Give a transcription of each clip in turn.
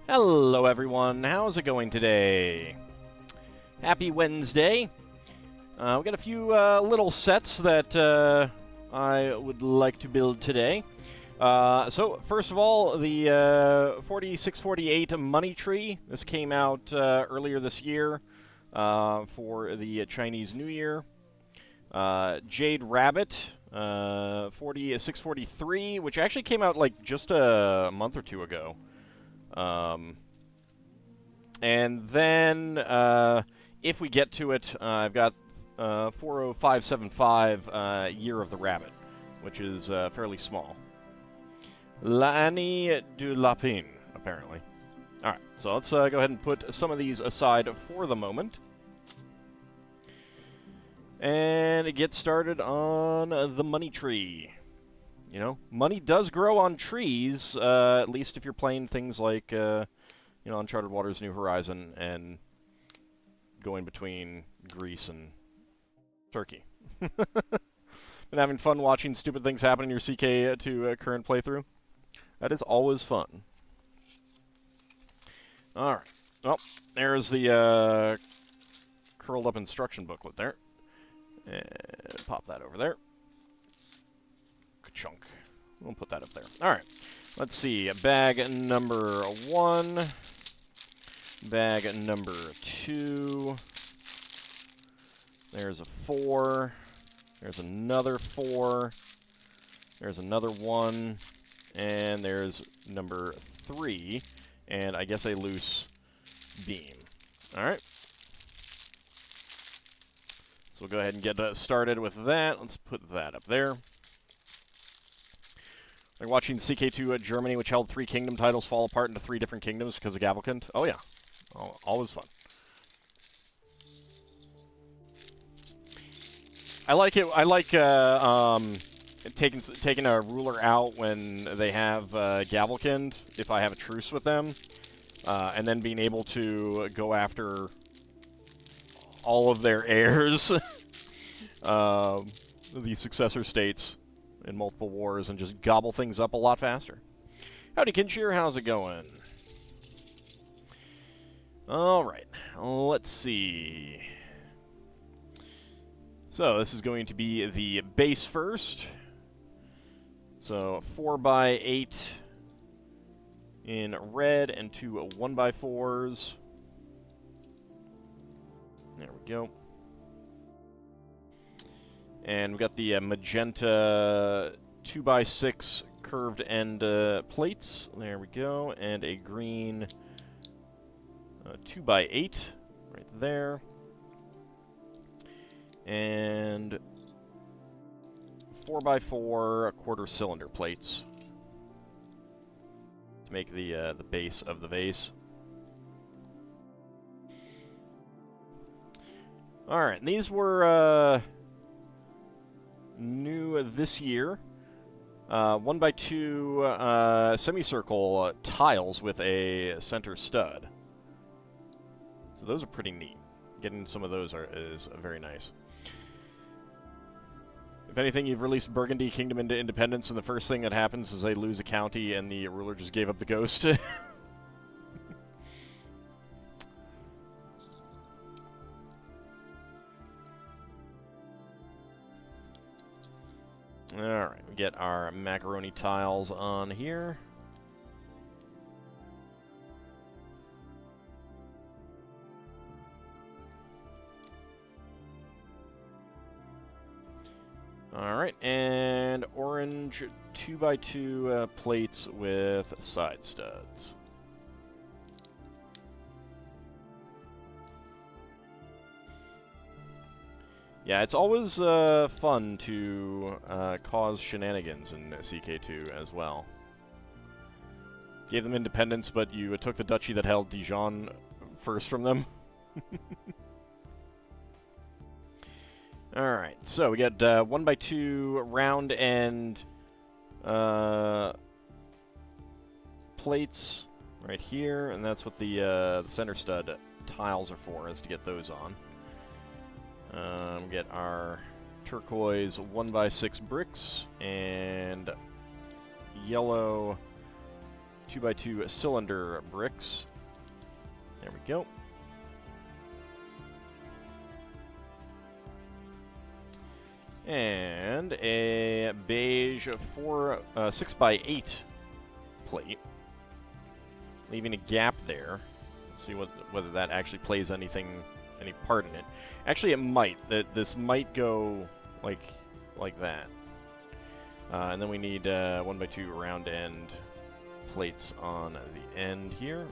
Hello everyone, how's it going today? Happy Wednesday. We got a few little sets that I would like to build today. So first of all, the 4648 Money Tree. This came out earlier this year for the Chinese New Year. Jade Rabbit, 4643, which actually came out like just a month or two ago. And then, if we get to it, I've got 40575, Year of the Rabbit, which is fairly small. L'année du lapin, apparently. Alright, so let's go ahead and put some of these aside for the moment. And get started on the money tree. You know, money does grow on trees, at least if you're playing things like, Uncharted Waters, New Horizon, and going between Greece and Turkey. Been having fun watching stupid things happen in your CK2 current playthrough. That is always fun. Alright. Well, there's the curled up instruction booklet there. And pop that over there. Ka-chunk. We'll put that up there. Alright. Let's see. Bag number 1. Bag number 2. There's a 4. There's another 4. There's another 1. And there's number 3. And I guess a loose beam. Alright. So we'll go ahead and get started with that. Let's put that up there. Like watching CK2 Germany, which held 3 kingdom titles, fall apart into 3 different kingdoms because of Gavelkind. Oh yeah, always fun. I like it. I like taking a ruler out when they have Gavelkind, if I have a truce with them, and then being able to go after all of their heirs, the successor states in multiple wars, and just gobble things up a lot faster. Howdy, Kinshir, how's it going? Alright, let's see. So, this is going to be the base first. So, 4x8 in red, and 2 1x4s. There we go. And we've got the magenta 2x6 curved end plates. There we go. And a green 2x8 right there. And 4x4 quarter cylinder plates to make the base of the vase. Alright, these were new this year. 1x2 semicircle tiles with a center stud. So those are pretty neat. Getting some of those is very nice. If anything, you've released Burgundy Kingdom into independence, and the first thing that happens is they lose a county, and the ruler just gave up the ghost. Alright, we get our macaroni tiles on here. Alright, and orange 2x2 plates with side studs. Yeah, it's always fun to cause shenanigans in CK2 as well. Gave them independence, but you took the duchy that held Dijon first from them. Alright, so we got 1x2 round end plates right here, and that's what the center stud tiles are for, is to get those on. Get our turquoise 1x6 bricks and yellow 2x2 cylinder bricks. There we go. And a beige 6x8 plate, leaving a gap there. See whether that actually plays any part in it. Actually, it might. This might go like that. And then we need 1x2 round end plates on the end here.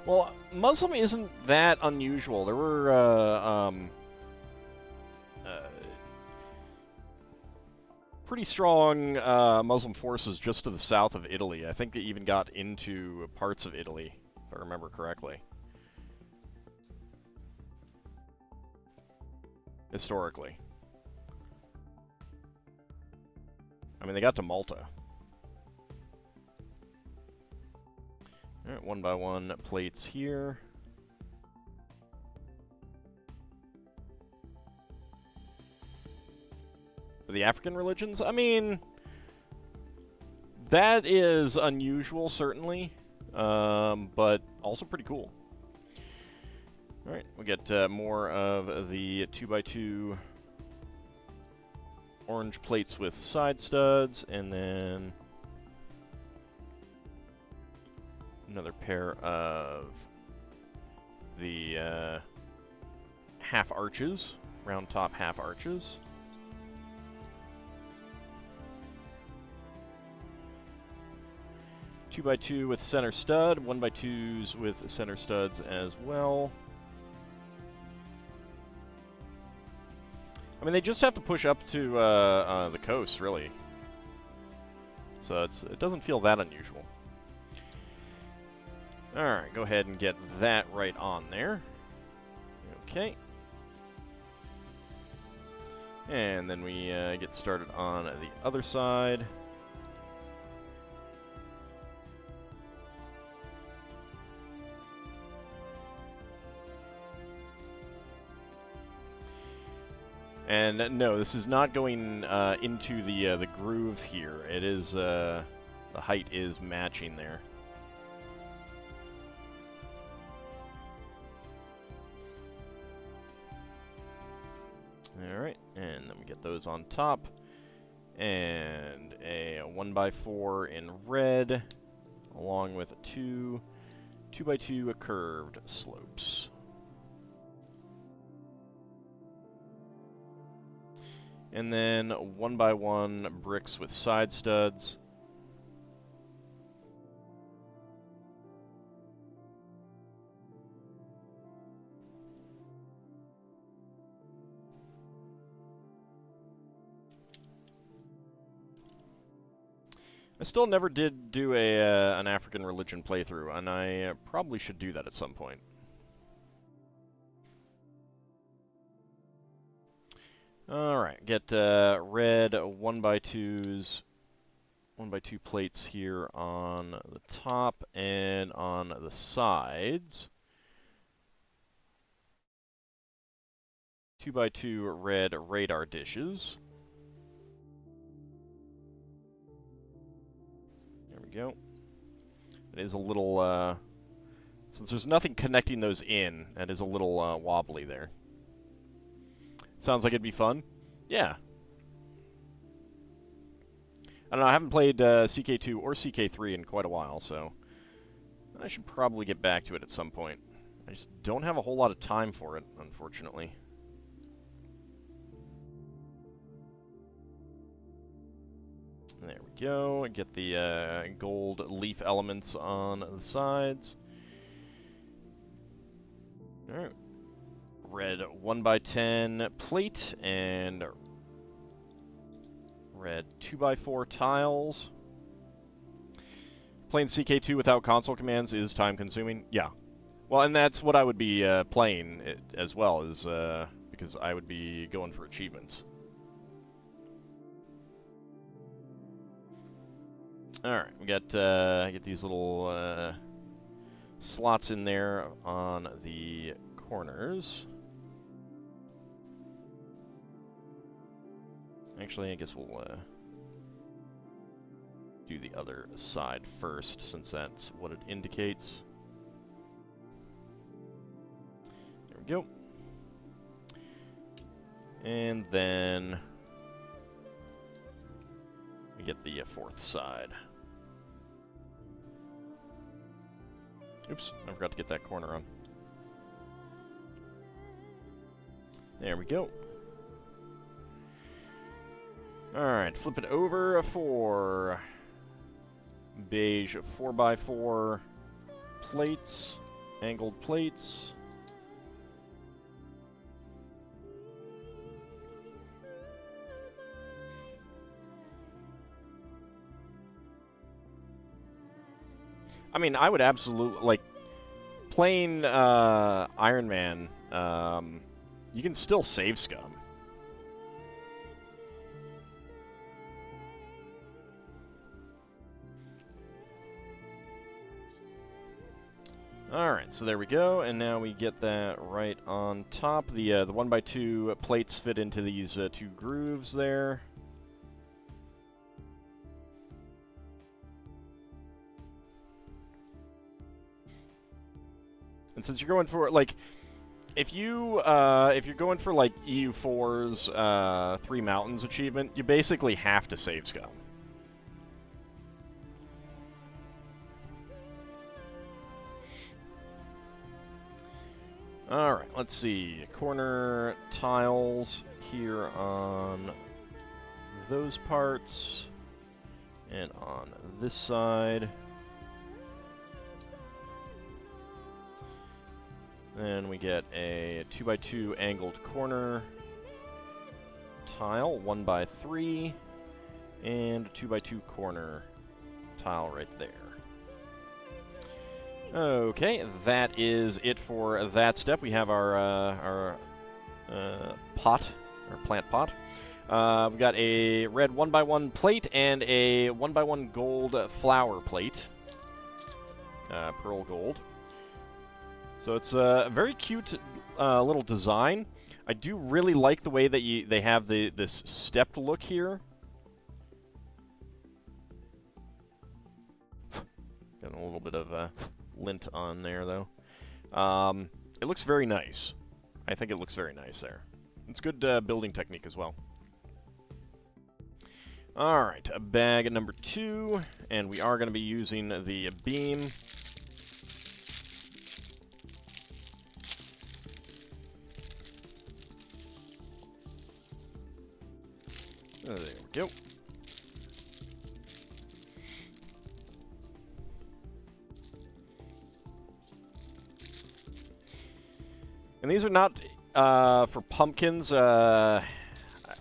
Well, Muslim isn't that unusual. There were pretty strong Muslim forces just to the south of Italy. I think they even got into parts of Italy, if I remember correctly. Historically. I mean, they got to Malta. Alright, 1x1 plates here. For the African religions? I mean, that is unusual, certainly, but also pretty cool. Alright, we get more of the 2x2 orange plates with side studs, and then another pair of the half arches, round top half arches. Two by two with center stud, 1x2s with center studs as well. I mean, they just have to push up to the coast, really. So it doesn't feel that unusual. Alright, go ahead and get that right on there. Okay. And then we get started on the other side. And no, this is not going into the groove here. It is the height is matching there. Alright, and then we get those on top. And a 1x4 in red, along with 2x2 curved slopes. And then 1x1 bricks with side studs. I still never did do an African religion playthrough, and I probably should do that at some point. Alright, get red 1x2s, 1x2 plates here on the top and on the sides. 2x2 red radar dishes. There we go. It is a little, since there's nothing connecting those in, that is a little wobbly there. Sounds like it'd be fun. Yeah. I don't know, I haven't played CK2 or CK3 in quite a while, so I should probably get back to it at some point. I just don't have a whole lot of time for it, unfortunately. There we go. Get the gold leaf elements on the sides. Alright. Red 1x10 plate and red 2x4 tiles. Playing CK2 without console commands is time consuming. Yeah. Well, and that's what I would be playing as well, is because I would be going for achievements. Alright, we got get these little slots in there on the corners. Actually, I guess we'll do the other side first, since that's what it indicates. There we go. And then we get the fourth side. Oops, I forgot to get that corner on. There we go. Alright, flip it over for beige 4x4 plates, angled plates. I mean, I would absolutely, like, playing Iron Man, you can still save scum. Alright, so there we go, and now we get that right on top. The 1x2 plates fit into these two grooves there. And since you're going for, like, if you're going for, like, EU4's 3 Mountains achievement, you basically have to save scum. Alright, let's see. Corner tiles here on those parts, and on this side. Then we get a 2x2 angled corner tile, 1x3, and a 2x2 corner tile right there. Okay, that is it for that step. We have our pot, or plant pot. We've got a red 1x1 plate and a 1x1 gold flower plate, pearl gold. So it's a very cute little design. I do really like the way that they have this stepped look here. Got a little bit of lint on there, though. It looks very nice. I think it looks very nice there. It's good building technique as well. Alright, bag number 2, and we are going to be using the beam. There we go. And these are not for pumpkins. I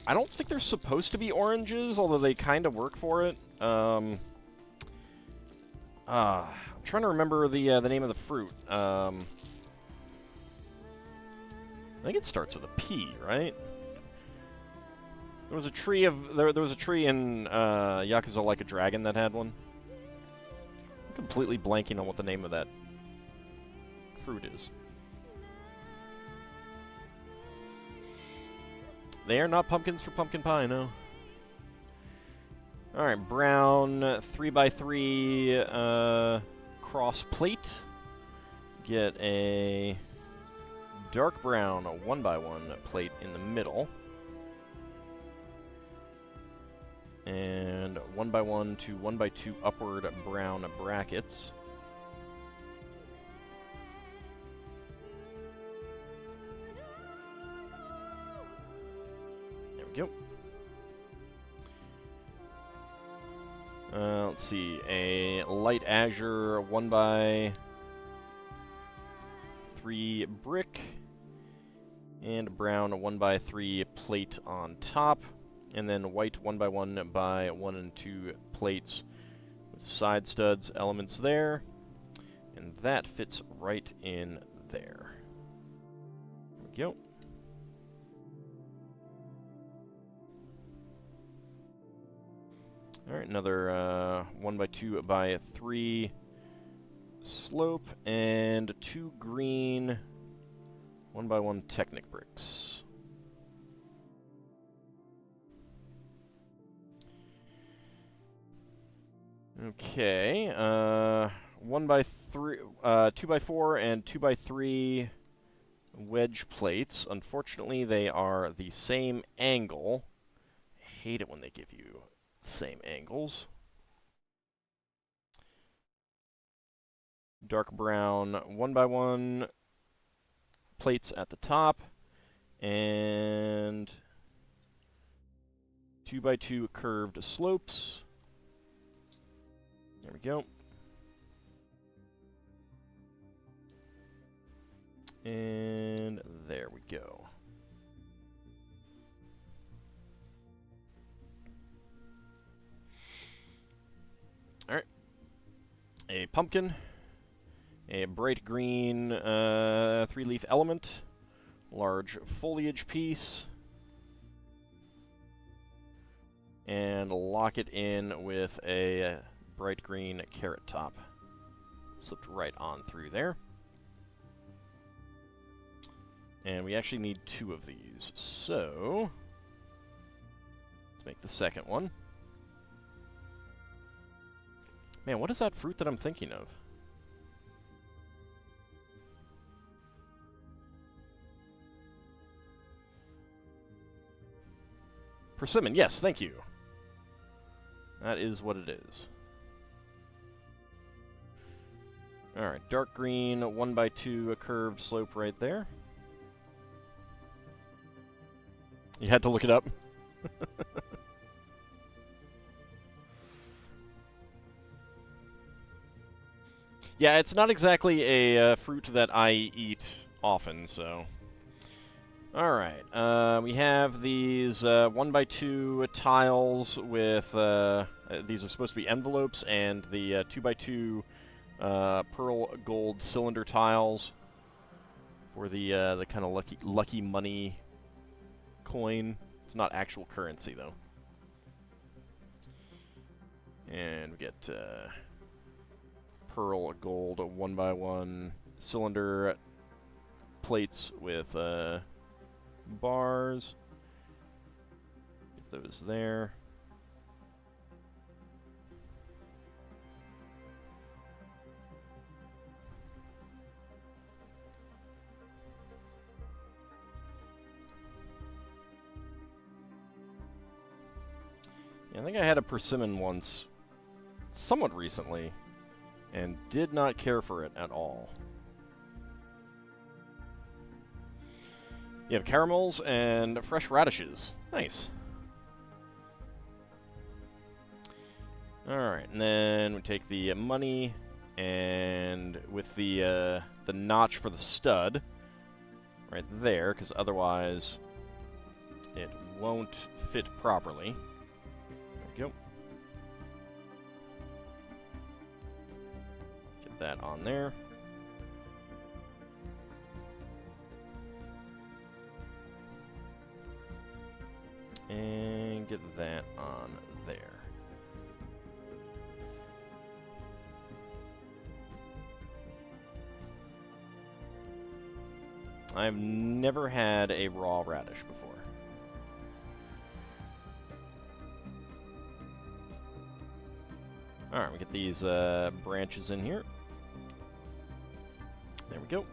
don't think they're supposed to be oranges, although they kind of work for it. I'm trying to remember the name of the fruit. I think it starts with a P, right? There was a tree of there was a tree in Yakuza Like a Dragon that had one. I'm completely blanking on what the name of that fruit is. They are not pumpkins for pumpkin pie, no. Alright, brown 3x3 cross plate. Get a dark brown 1x1 plate in the middle. And 1x1 to 1x2 upward brown brackets. There we go. Let's see, a light azure 1x3 brick, and a brown 1x3 plate on top. And then white 1x1 by 1 and 2 plates with side studs elements there. And that fits right in there. There we go. Alright, another 1x2 by 3 slope, and 2 green 1x1 Technic bricks. Okay, 1x3, 2x4 and 2x3 wedge plates. Unfortunately, they are the same angle. I hate it when they give you the same angles. Dark brown 1x1 plates at the top, and 2x2 curved slopes. There we go. And there we go. Alright. A pumpkin. A bright green 3-leaf element. Large foliage piece. And lock it in with a bright green carrot top. Slipped right on through there. And we actually need 2 of these, so let's make the second one. Man, what is that fruit that I'm thinking of? Persimmon, yes, thank you. That is what it is. Alright, dark green, 1x2, a curved slope right there. You had to look it up? Yeah, it's not exactly a fruit that I eat often, so... Alright, we have these 1x2 tiles with... these are supposed to be envelopes, and the 2x2 pearl gold cylinder tiles for the kind of lucky money coin. It's not actual currency, though. And we get pearl gold 1x1 cylinder plates with bars. Get those there. Yeah, I think I had a persimmon once, somewhat recently, and did not care for it at all. You have caramels and fresh radishes. Nice. Alright, and then we take the money, and with the notch for the stud, right there, because otherwise it won't fit properly. There we go. Get that on there. And get that on there. I've never had a raw radish before. Alright, we get these branches in here. There we go.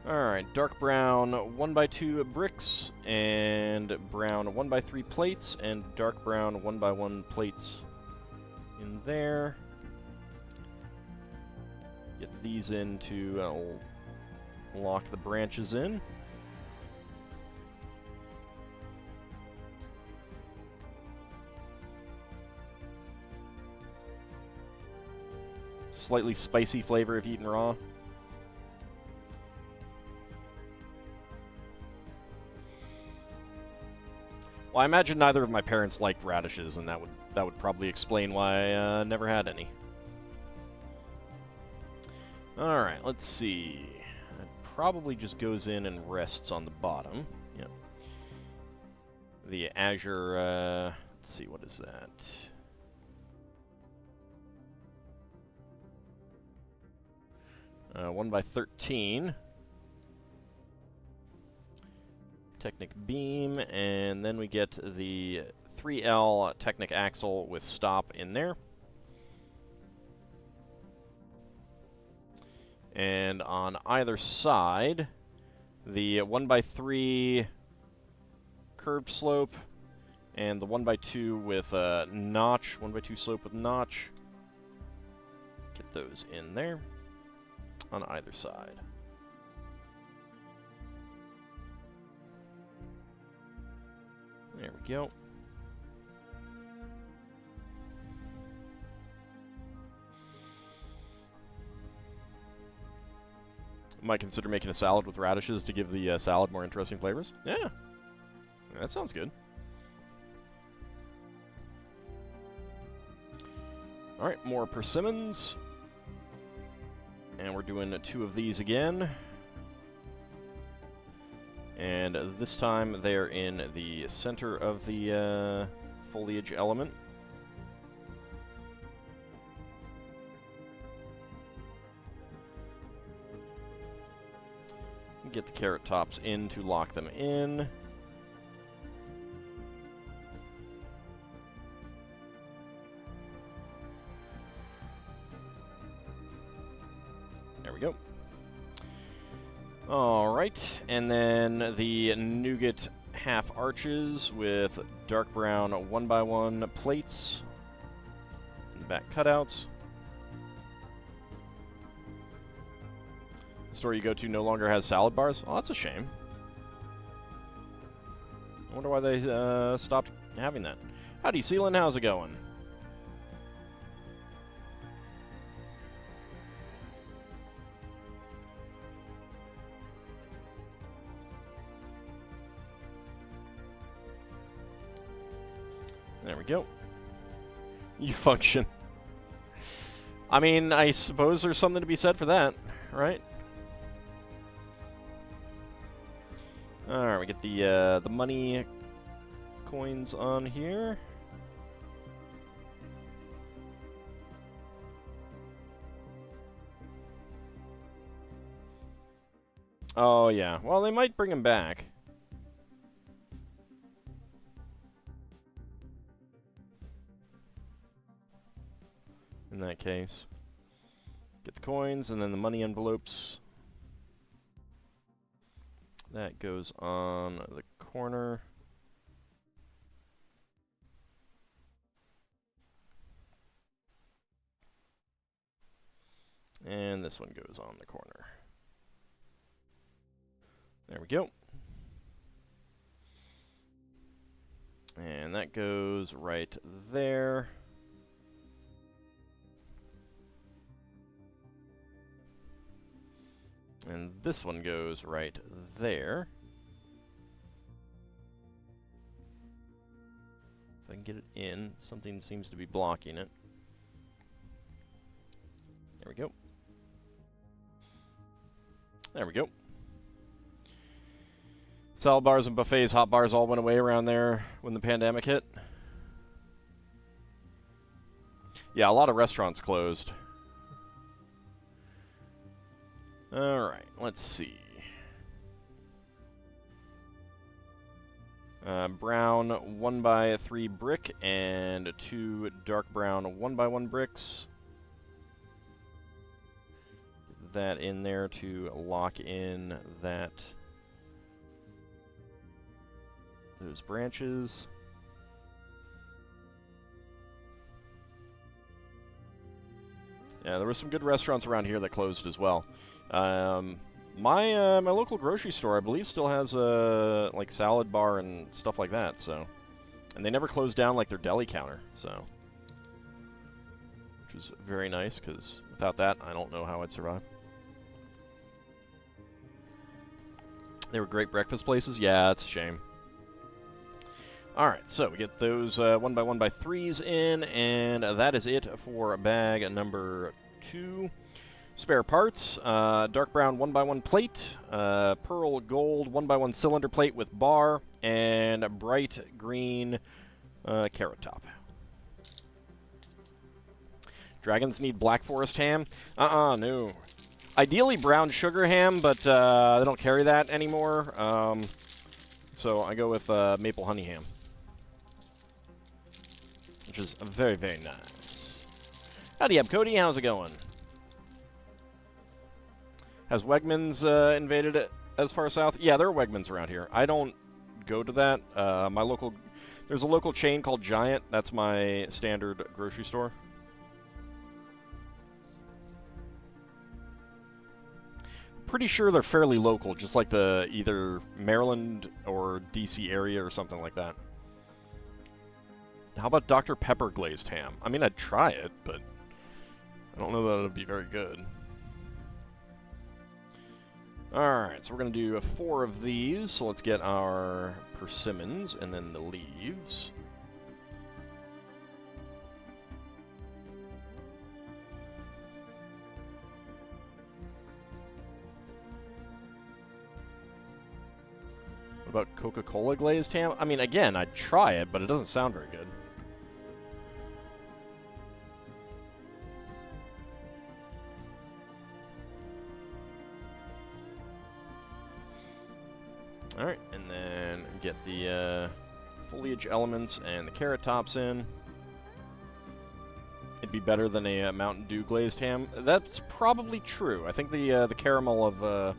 Alright, dark brown 1x2 bricks, and brown 1x3 plates, and dark brown 1x1 plates in there. Get these in to lock the branches in. Slightly spicy flavor if eaten raw. Well, I imagine neither of my parents liked radishes, and that would probably explain why I never had any. Alright, let's see. It probably just goes in and rests on the bottom. Yep. The Azure, let's see, what is that? One by 13. Technic beam, and then we get the 3L Technic axle with stop in there. And on either side, the 1x3 curved slope and the 1x2 with a notch, 1x2 slope with notch. Get those in there on either side. There we go. Might consider making a salad with radishes to give the salad more interesting flavors. Yeah, that sounds good. All right, more persimmons. And we're doing 2 of these again. And this time they're in the center of the foliage element. Get the carrot tops in to lock them in. There we go. Alright, and then the nougat half arches with dark brown 1x1 plates and back cutouts. The store you go to no longer has salad bars. Oh, that's a shame. I wonder why they stopped having that. Howdy, Sealand. How's it going? There we go. You function. I mean, I suppose there's something to be said for that, right? Alright, we get the money coins on here. Oh, yeah. Well, they might bring him back. In that case. Get the coins, and then the money envelopes. That goes on the corner. And this one goes on the corner. There we go. And that goes right there. And this one goes right there. If I can get it in, something seems to be blocking it. There we go. There we go. Salad bars and buffets, hot bars all went away around there when the pandemic hit. Yeah, a lot of restaurants closed. Alright, let's see. Brown 1x3 brick and 2 dark brown 1x1 bricks. Get that in there to lock in those branches. Yeah, there were some good restaurants around here that closed as well. My local grocery store, I believe, still has a like salad bar and stuff like that. So, and they never closed down like their deli counter. So, which is very nice because without that, I don't know how I'd survive. They were great breakfast places. Yeah, it's a shame. All right, so we get those 1x1x3s in, and that is it for bag number 2. Spare parts, dark brown 1x1 plate, pearl gold 1x1 cylinder plate with bar, and bright green carrot top. Dragons need Black Forest ham? No. Ideally brown sugar ham, but they don't carry that anymore. So I go with maple honey ham, which is very, very nice. Howdy up, Cody. How's it going? Has Wegmans invaded it as far south? Yeah, there are Wegmans around here. I don't go to that. There's a local chain called Giant. That's my standard grocery store. Pretty sure they're fairly local, just like the either Maryland or DC area or something like that. How about Dr. Pepper glazed ham? I mean, I'd try it, but I don't know that it would be very good. Alright, so we're going to do 4 of these. So let's get our persimmons and then the leaves. What about Coca-Cola glazed ham? I mean, again, I'd try it, but it doesn't sound very good. Alright, and then get the foliage elements and the carrot tops in. It'd be better than a Mountain Dew glazed ham. That's probably true. I think the caramel of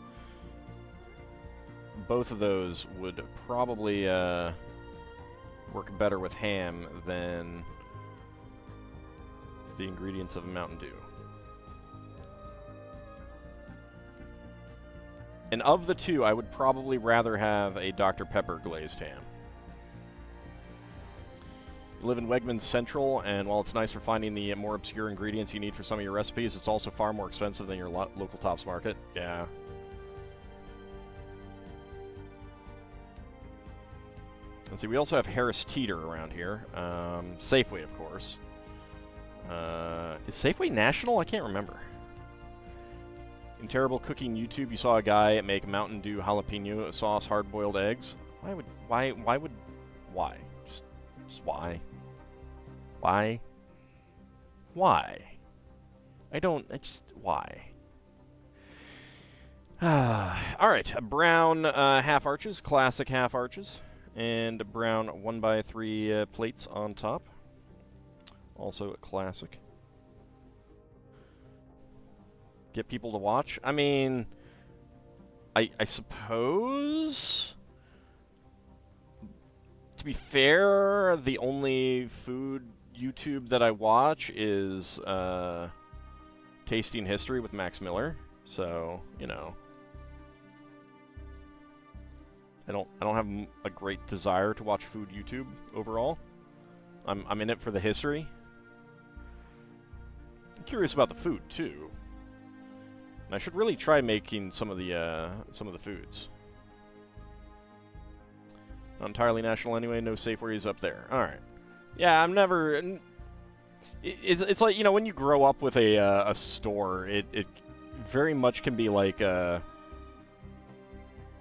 both of those would probably work better with ham than the ingredients of a Mountain Dew. And of the two, I would probably rather have a Dr. Pepper glazed ham. You live in Wegmans Central, and while it's nice for finding the more obscure ingredients you need for some of your recipes, it's also far more expensive than your local Tops Market. Yeah. Let's see, we also have Harris Teeter around here. Safeway, of course. Is Safeway national? I can't remember. In Terrible Cooking YouTube, you saw a guy make Mountain Dew jalapeno sauce hard-boiled eggs. Why? Just why? Why? Why? Alright, brown half arches, classic half arches, and brown 1x3 plates on top. Also a classic. Get people to watch? I mean, I suppose, to be fair, the only food YouTube that I watch is Tasting History with Max Miller. So, you know, I don't have a great desire to watch food YouTube overall. I'm in it for the history. I'm curious about the food too. And I should really try making some of the foods. Not entirely national anyway. No Safeways up there. All right. Yeah, I'm never. It's like, you know, when you grow up with a store, it very much can be like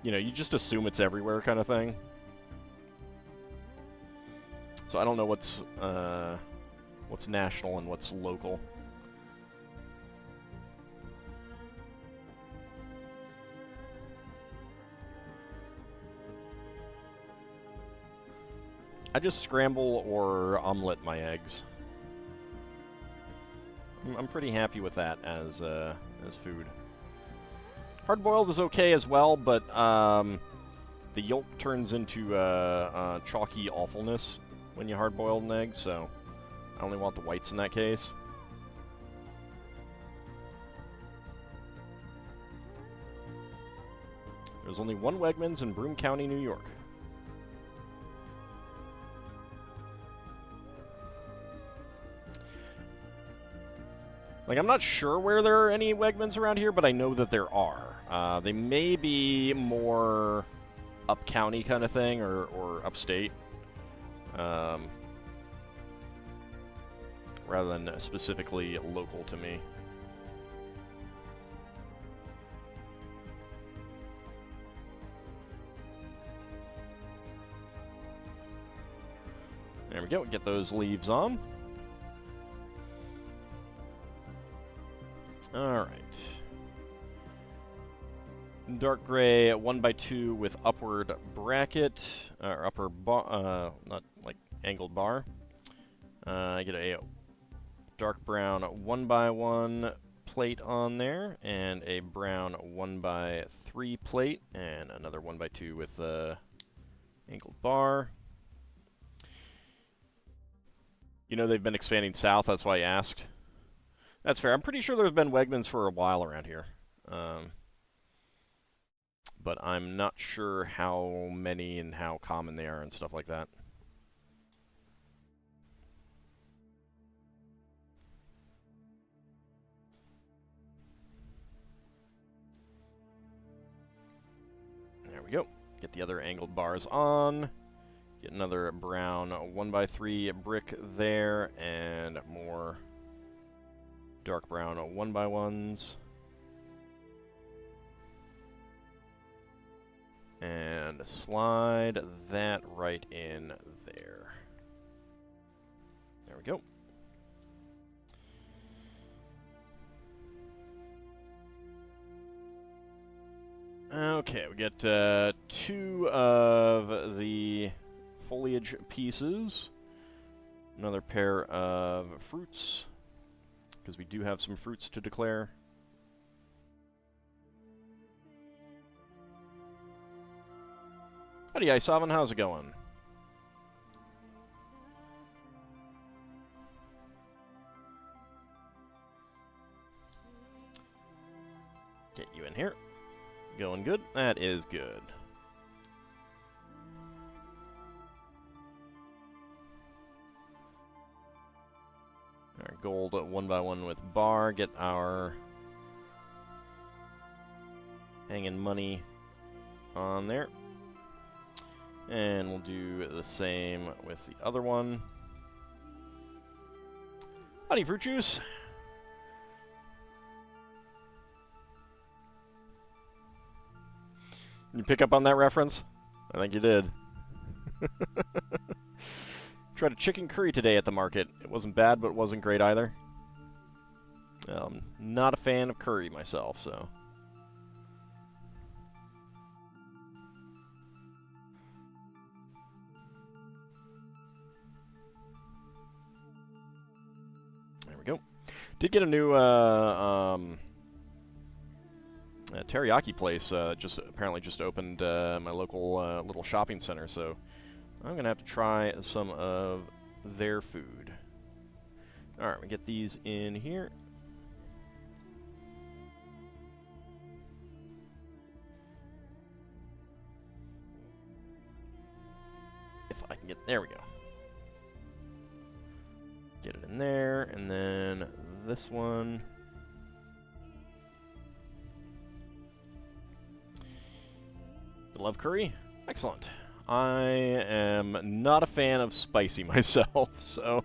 you know, you just assume it's everywhere kind of thing. So I don't know what's national and what's local. I just scramble or omelet my eggs. I'm pretty happy with that as food. Hard-boiled is okay as well, but the yolk turns into chalky awfulness when you hard-boil an egg, so I only want the whites in that case. There's only one Wegmans in Broome County, New York. Like, I'm not sure where there are any Wegmans around here, but I know that there are. They may be more up-county kind of thing, or upstate. Rather than specifically local to me. There we go, get those leaves on. Alright. Dark gray 1x2 with upward bracket, or upper bar, not like angled bar. I get a dark brown 1x1 plate on there, and a brown 1x3 plate, and another 1x2 with angled bar. You know they've been expanding south, that's why I asked. That's fair. I'm pretty sure there's been Wegmans for a while around here. But I'm not sure how many and how common they are and stuff like that. There we go. Get the other angled bars on. Get another brown 1x3 brick there, and more dark brown 1x1s. And slide that right in there. There we go. Okay, we get 2 of the foliage pieces. Another pair of fruits, because we do have some fruits to declare. Howdy, Isovan, how's it going? Get you in here. Going good? That is good. Alright, gold 1x1 with bar. Get our hanging money on there. And we'll do the same with the other one. Howdy, fruit juice. You pick up on that reference? I think you did. Tried a chicken curry today at the market. It wasn't bad, but it wasn't great either. Not a fan of curry myself, so... There we go. Did get a new teriyaki place. Apparently just opened my local little shopping center, so I'm gonna have to try some of their food. All right, we get these in here. If I can get, there we go. Get it in there, and then this one. You love curry? Excellent. I am not a fan of spicy myself, so...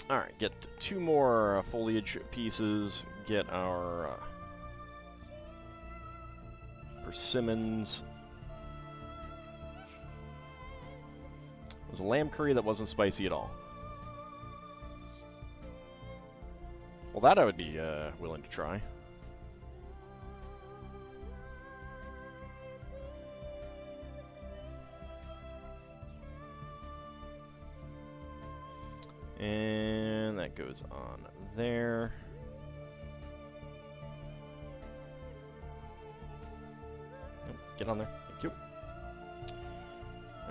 Alright, get 2 more foliage pieces. Get our persimmons. It was a lamb curry that wasn't spicy at all. Well, that I would be willing to try. And that goes on there. Get on there. Thank you.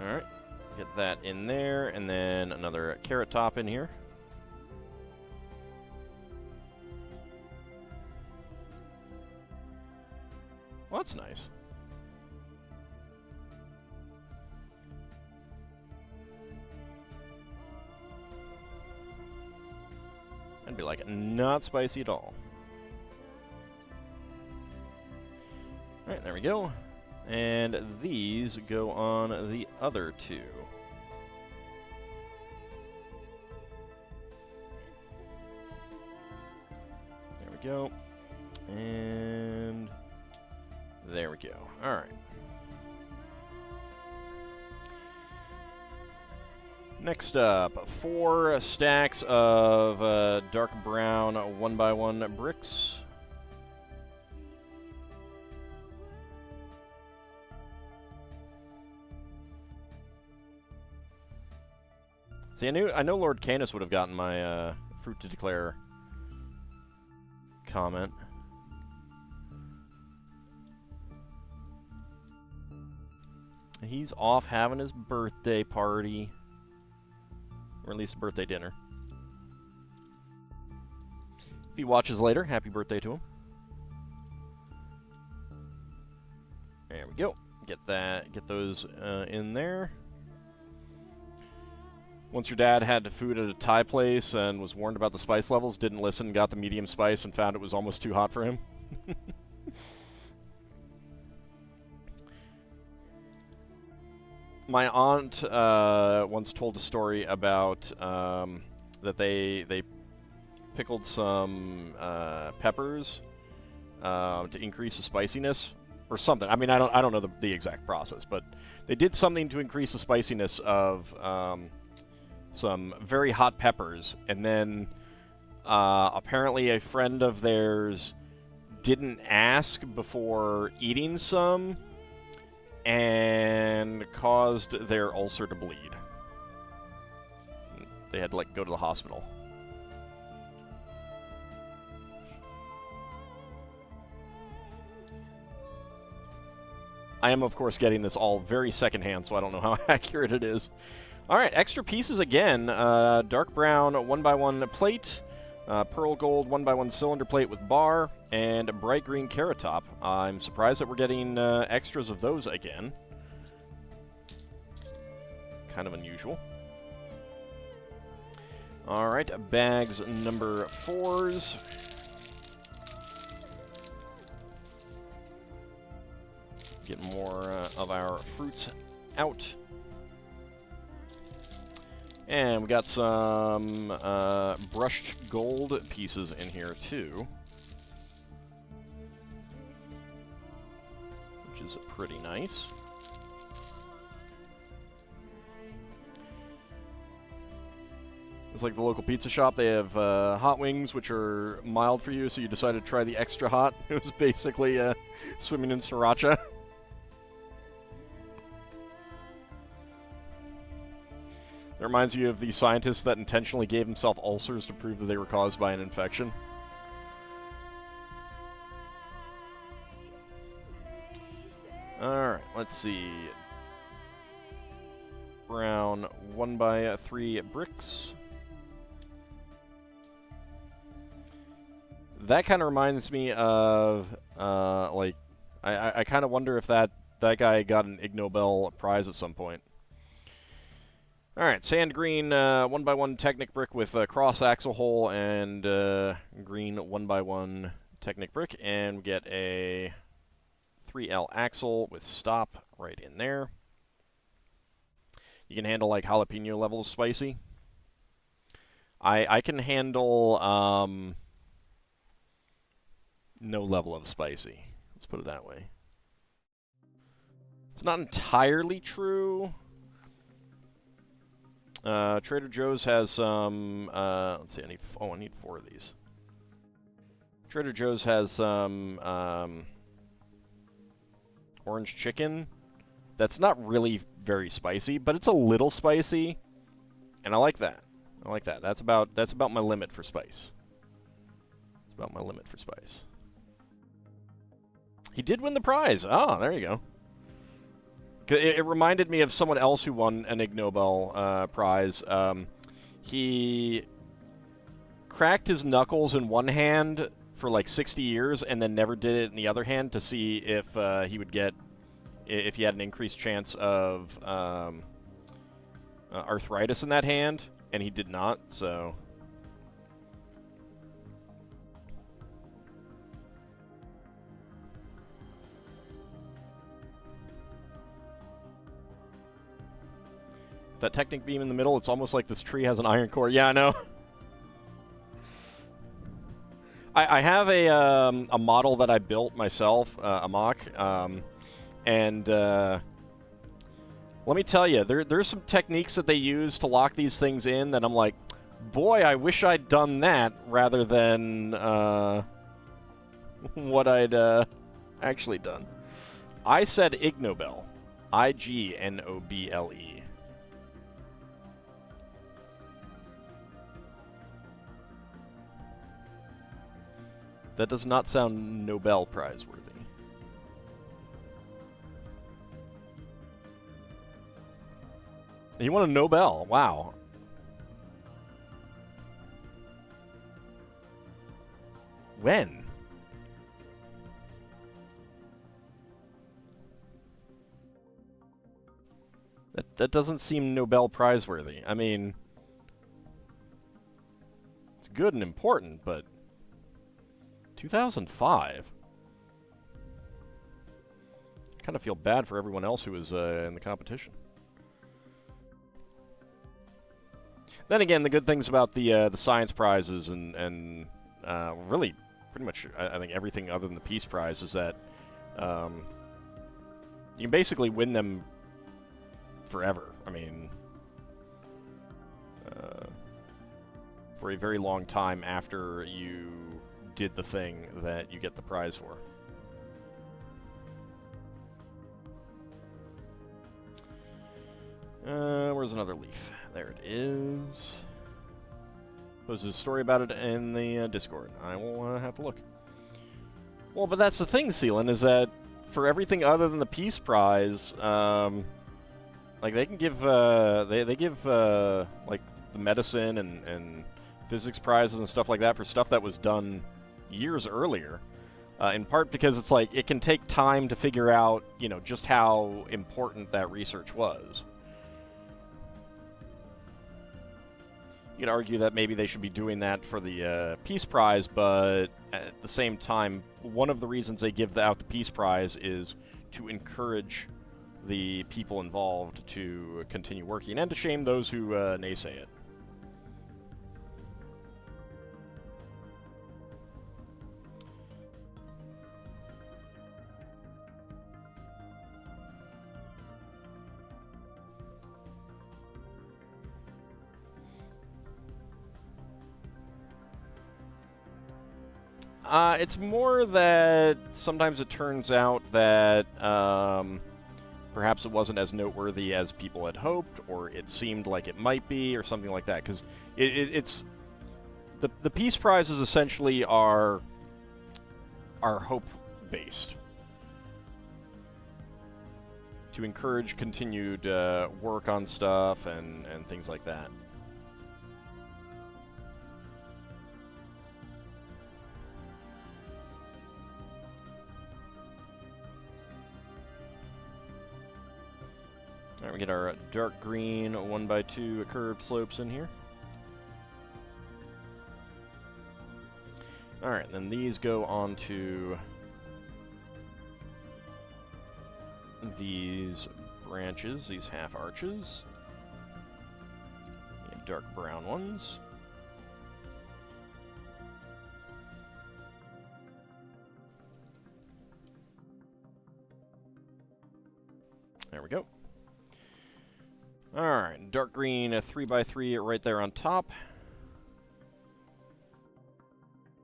Alright. Get that in there, and then another carrot top in here. Well, that's nice. I'd be like, not spicy at all. Alright, there we go. And these go on the other 2. There we go. And there we go. Alright. Next up, 4 stacks of dark brown 1x1 bricks. See, I know Lord Canis would have gotten my fruit to declare comment. He's off having his birthday party. Or at least a birthday dinner. If he watches later, happy birthday to him. There we go. Get those in there. Once your dad had food at a Thai place and was warned about the spice levels, didn't listen, got the medium spice, and found it was almost too hot for him. My aunt once told a story about that they pickled some peppers to increase the spiciness or something. I mean, I don't know the exact process, but they did something to increase the spiciness of some very hot peppers, and then apparently a friend of theirs didn't ask before eating some and caused their ulcer to bleed. They had to go to the hospital. I am, of course, getting this all very secondhand, so I don't know how accurate it is. Alright, extra pieces again. Dark brown 1x1 plate, pearl gold 1x1 cylinder plate with bar, and bright green carrot top. I'm surprised that we're getting extras of those again. Kind of unusual. Alright, bags number 4s. Get more of our fruits out. And we got some brushed gold pieces in here too, which is pretty nice. It's like the local pizza shop. They have hot wings, which are mild for you, so you decided to try the extra hot. It was basically swimming in sriracha. That reminds you of the scientist that intentionally gave himself ulcers to prove that they were caused by an infection. Alright, let's see. Brown 1x3 bricks. That kind of reminds me of, I kind of wonder if that guy got an Ig Nobel Prize at some point. Alright, sand green 1x1 Technic brick with a cross axle hole and green 1x1 Technic brick, and we get a 3L axle with stop right in there. You can handle like jalapeno level of spicy. I can handle no level of spicy. Let's put it that way. It's not entirely true. Trader Joe's has some, let's see, I need 4 of these. Trader Joe's has some, orange chicken. That's not really very spicy, but it's a little spicy, and I like that. I like that. That's about my limit for spice. It's about my limit for spice. He did win the prize. Oh, there you go. It reminded me of someone else who won an Ig Nobel Prize. He cracked his knuckles in one hand for like 60 years and then never did it in the other hand to see if he had an increased chance of arthritis in that hand, and he did not, so... That Technic beam in the middle, it's almost like this tree has an iron core. Yeah, I know. I have a model that I built myself, a mock, and let me tell you, there's some techniques that they use to lock these things in that I'm like, boy, I wish I'd done that rather than what I'd actually done. I said Ig Nobel. I-G-N-O-B-L-E. That does not sound Nobel Prize worthy. You won a Nobel. Wow. When? That doesn't seem Nobel Prize worthy. I mean, it's good and important, but 2005. I kind of feel bad for everyone else who was in the competition. Then again, the good things about the science prizes and really pretty much I think everything other than the Peace Prize is that you can basically win them forever. I mean, for a very long time after you did the thing that you get the prize for. Where's another leaf? There it is. There's a story about it in the Discord. I will have to look. Well, but that's the thing, Sealan, is that for everything other than the Peace Prize, like they can give, they give like the medicine and physics prizes and stuff like that for stuff that was done years earlier. In part because it's like it can take time to figure out, you know, just how important that research was. You could argue that maybe they should be doing that for the Peace Prize, but at the same time, one of the reasons they give out the Peace Prize is to encourage the people involved to continue working, and to shame those who naysay it. It's more that sometimes it turns out that perhaps it wasn't as noteworthy as people had hoped, or it seemed like it might be, or something like that. Because it's the Peace Prizes essentially are hope-based to encourage continued work on stuff and things like that. Alright, we get our dark green 1x2 curved slopes in here. Alright, then these go on to these branches, these half arches. We have dark brown ones. There we go. Alright, dark green, a 3x3 right there on top.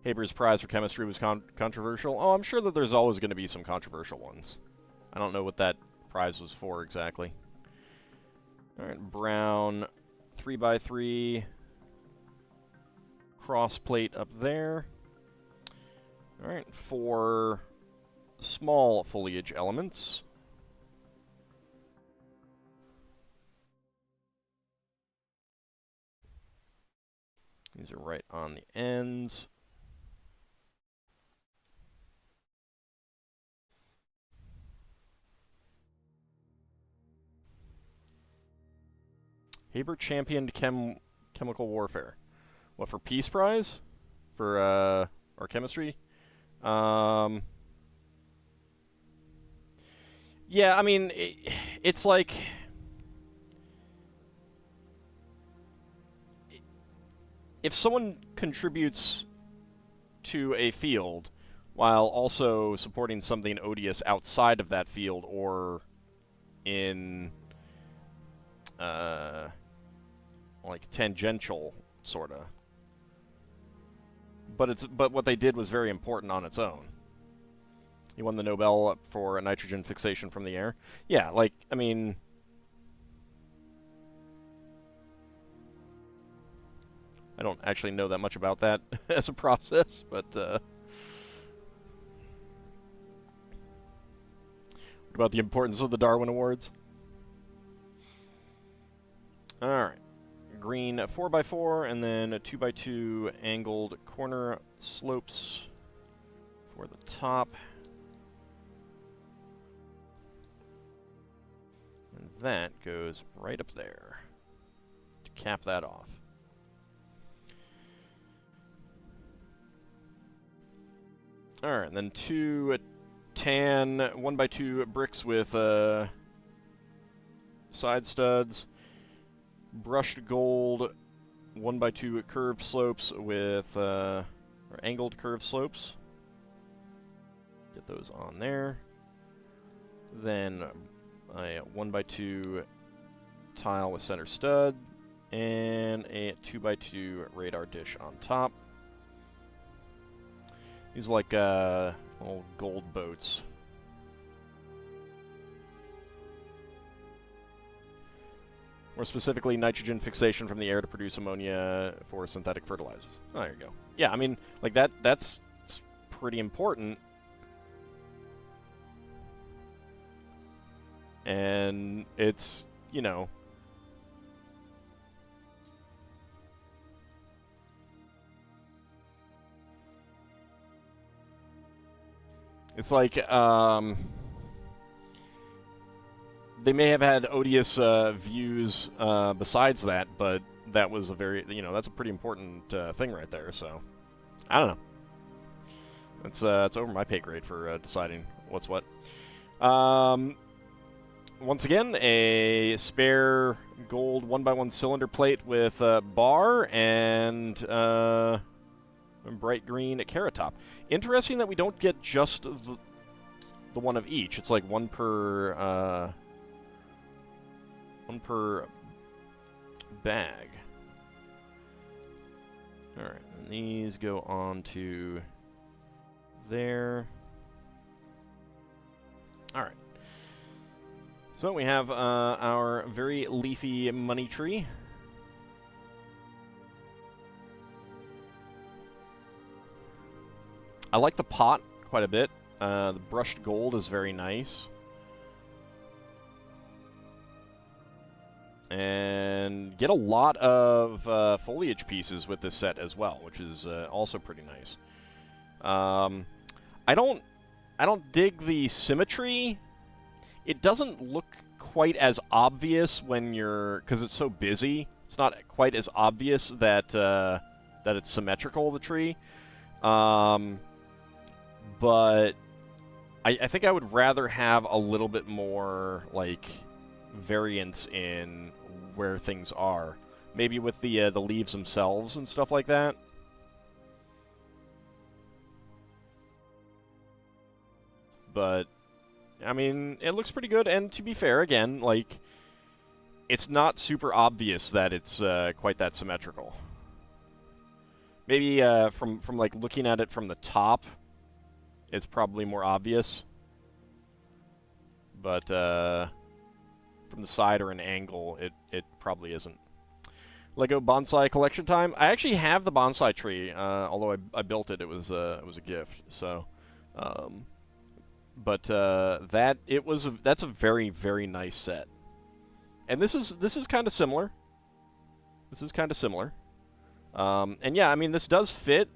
Haber's prize for chemistry was controversial. Oh, I'm sure that there's always going to be some controversial ones. I don't know what that prize was for exactly. Alright, brown, 3x3, cross plate up there. Alright, 4 small foliage elements. These are right on the ends. Haber championed chemical warfare. What, for Peace Prize? For, or chemistry? Yeah, I mean, it's like... If someone contributes to a field while also supporting something odious outside of that field, or in like tangential sorta, but what they did was very important on its own. He won the Nobel for nitrogen fixation from the air. Yeah, like, I mean, I don't actually know that much about that as a process, but about the importance of the Darwin Awards. Alright. Green 4x4, and then a 2x2 angled corner slopes for the top. And that goes right up there to cap that off. Alright, and then 2 tan 1x2 bricks with side studs. Brushed gold 1x2 curved slopes with or angled curved slopes. Get those on there. Then a 1x2 tile with center stud and a 2x2 radar dish on top. These are like little gold boats. More specifically, nitrogen fixation from the air to produce ammonia for synthetic fertilizers. Oh, there you go. Yeah, I mean, like that's pretty important. And it's, you know, it's like, they may have had odious views besides that, but that was a very, you know, that's a pretty important thing right there, so I don't know. It's over my pay grade for deciding what's what. Once again, a spare gold 1x1 cylinder plate with bar and bright green carrot top. Interesting that we don't get just the one of each. It's like one per bag. Alright, and these go on to there. Alright. So we have our very leafy money tree. I like the pot quite a bit. The brushed gold is very nice. And get a lot of foliage pieces with this set as well, which is also pretty nice. I don't dig the symmetry. It doesn't look quite as obvious when you're, because it's so busy. It's not quite as obvious that that it's symmetrical, the tree. But I think I would rather have a little bit more like variance in where things are. Maybe with the leaves themselves and stuff like that. But I mean, it looks pretty good, and to be fair, again, like, it's not super obvious that it's quite that symmetrical. Maybe from like looking at it from the top, it's probably more obvious. But from the side or an angle, it probably isn't. Lego bonsai collection time. I actually have the bonsai tree, although I built it. It was a gift. So, but that's a very, very nice set. And this is kind of similar. This is kind of similar. And yeah, I mean, this does fit.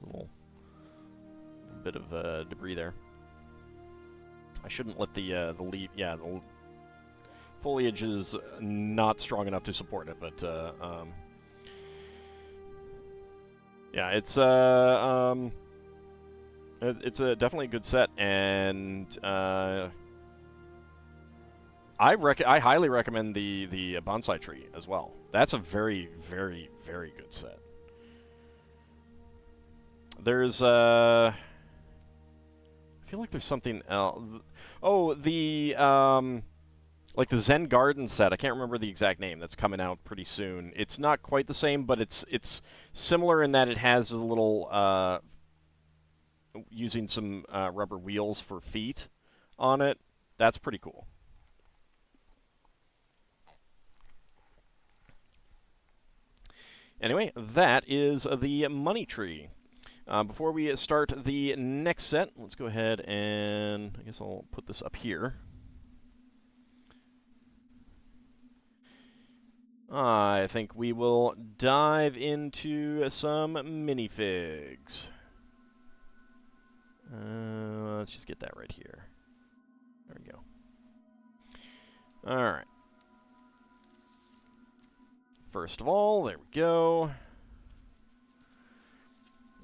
A little bit of debris there. I shouldn't let the leaf. Yeah, the foliage is not strong enough to support it, but yeah, it's a definitely a good set, and I highly recommend the bonsai tree as well. That's a very, very, very good set. There's I feel like there's something else. Oh, the like the Zen Garden set. I can't remember the exact name. That's coming out pretty soon. It's not quite the same, but it's similar in that it has a little using some rubber wheels for feet on it. That's pretty cool. Anyway, that is the money tree. Before we start the next set, let's go ahead and I guess I'll put this up here. I think we will dive into some minifigs. Let's just get that right here. There we go. Alright. First of all, there we go.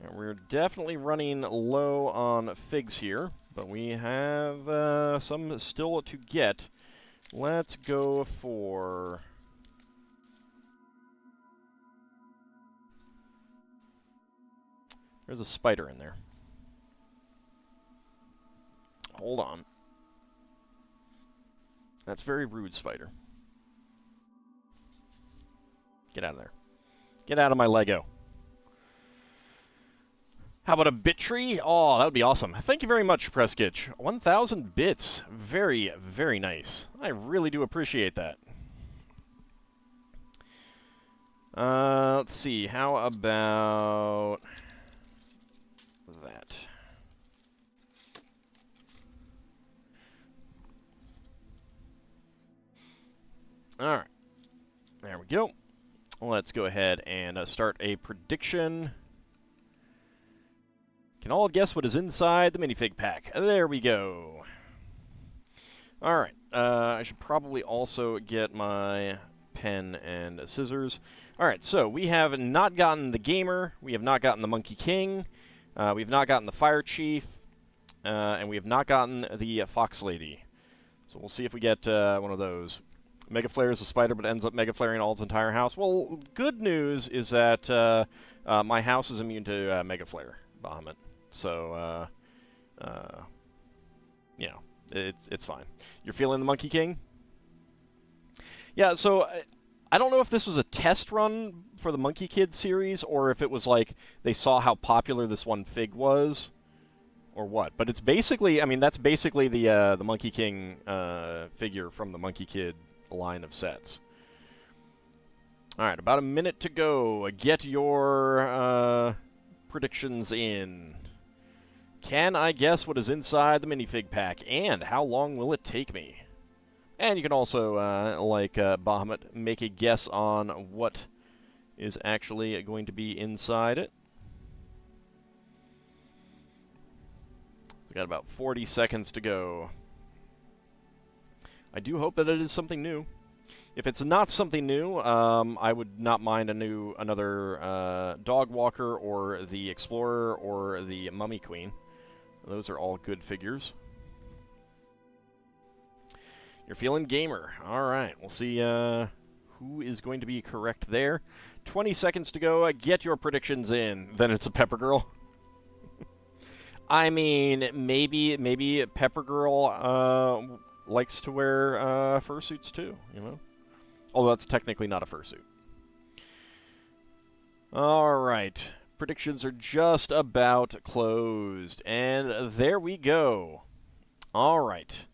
And we're definitely running low on figs here, but we have some still to get. Let's go for... There's a spider in there. Hold on. That's very rude, spider. Get out of there. Get out of my Lego. How about a bit tree? Oh, that would be awesome. Thank you very much, Preskitch. 1,000 bits. Very, very nice. I really do appreciate that. Let's see. How about that? All right. There we go. Let's go ahead and start a prediction. Can all guess what is inside the minifig pack? There we go. All right. I should probably also get my pen and scissors. All right. So we have not gotten the gamer. We have not gotten the Monkey King. We have not gotten the Fire Chief. And we have not gotten the Fox Lady. So we'll see if we get one of those. Mega Flare is a spider, but ends up Mega Flaring Ald's entire house. Well, good news is that my house is immune to Mega Flare, Bahamut. So, you know, it's fine. You're feeling the Monkey King? Yeah, so I don't know if this was a test run for the Monkey Kid series, or if it was like they saw how popular this one fig was, or what. But it's basically, I mean, that's basically the Monkey King figure from the Monkey Kid line of sets. All right, about a minute to go. Get your predictions in. Can I guess what is inside the minifig pack, and how long will it take me? And you can also, like Bahamut, make a guess on what is actually going to be inside it. We got about 40 seconds to go. I do hope that it is something new. If it's not something new, I would not mind another Dog Walker or the Explorer or the Mummy Queen. Those are all good figures. You're feeling gamer. All right, we'll see who is going to be correct there. 20 seconds to go. Get your predictions in. Then it's a Pepper Girl. I mean, maybe Pepper Girl likes to wear fursuits too, you know? Although that's technically not a fursuit. All right. Predictions are just about closed. And there we go. All right.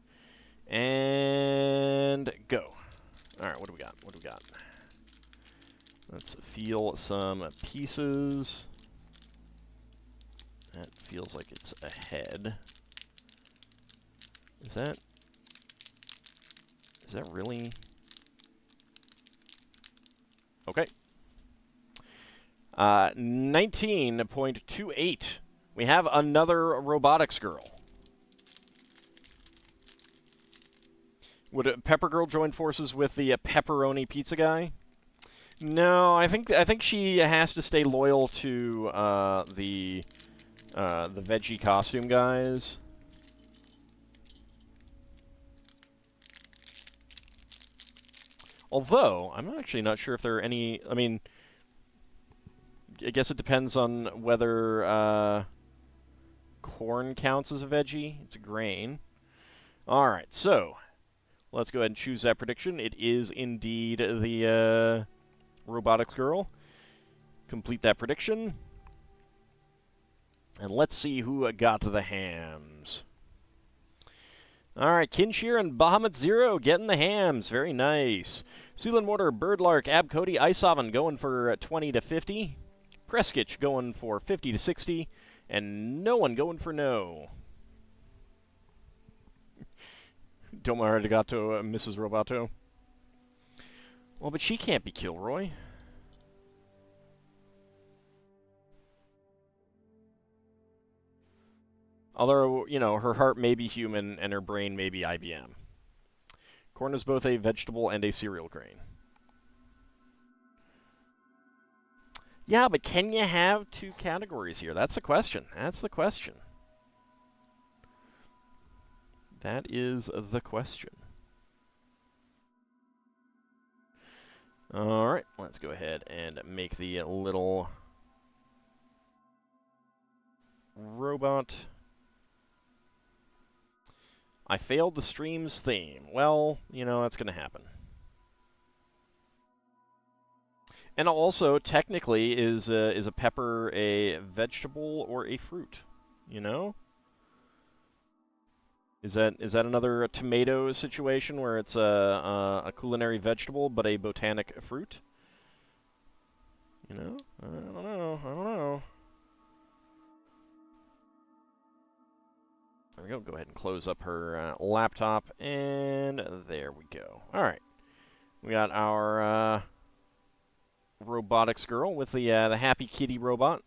And go. All right, what do we got? What do we got? Let's feel some pieces. That feels like it's a head. Is that really? Okay. 19.28. We have another robotics girl. Would a Pepper Girl join forces with the pepperoni pizza guy? No, I think she has to stay loyal to the veggie costume guys. Although, I'm actually not sure if there are any... I mean, I guess it depends on whether corn counts as a veggie. It's a grain. Alright, so let's go ahead and choose that prediction. It is indeed the robotics girl. Complete that prediction. And let's see who got the hams. Alright, Kinshir and Bahamut Zero getting the hams. Very nice. Seal and Mortar, Birdlark, Ab Cody, Ice Oven going for 20 to 50. Preskich going for 50 to 60, and no one going for no. Doma arigato, Mrs. Roboto. Well, but she can't be Kilroy. Although, you know, her heart may be human and her brain may be IBM. Corn is both a vegetable and a cereal grain. Yeah, but can you have two categories here? That's the question. That's the question. That is the question. Alright, let's go ahead and make the little robot. I failed the stream's theme. Well, you know, that's going to happen. And also, technically, is a pepper a vegetable or a fruit? You know? Is that another tomato situation where it's a culinary vegetable but a botanic fruit? You know? I don't know. I don't know. There we go. Go ahead and close up her laptop, and there we go. All right. We got our robotics girl with the Happy Kitty robot.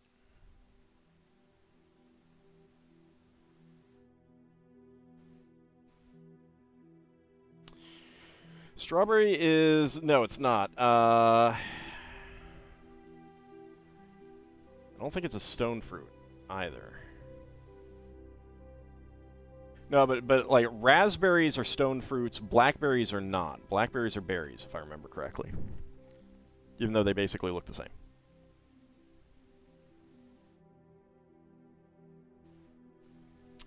Strawberry is... No, it's not. I don't think it's a stone fruit either. No, but like, raspberries are stone fruits, blackberries are not. Blackberries are berries, if I remember correctly. Even though they basically look the same.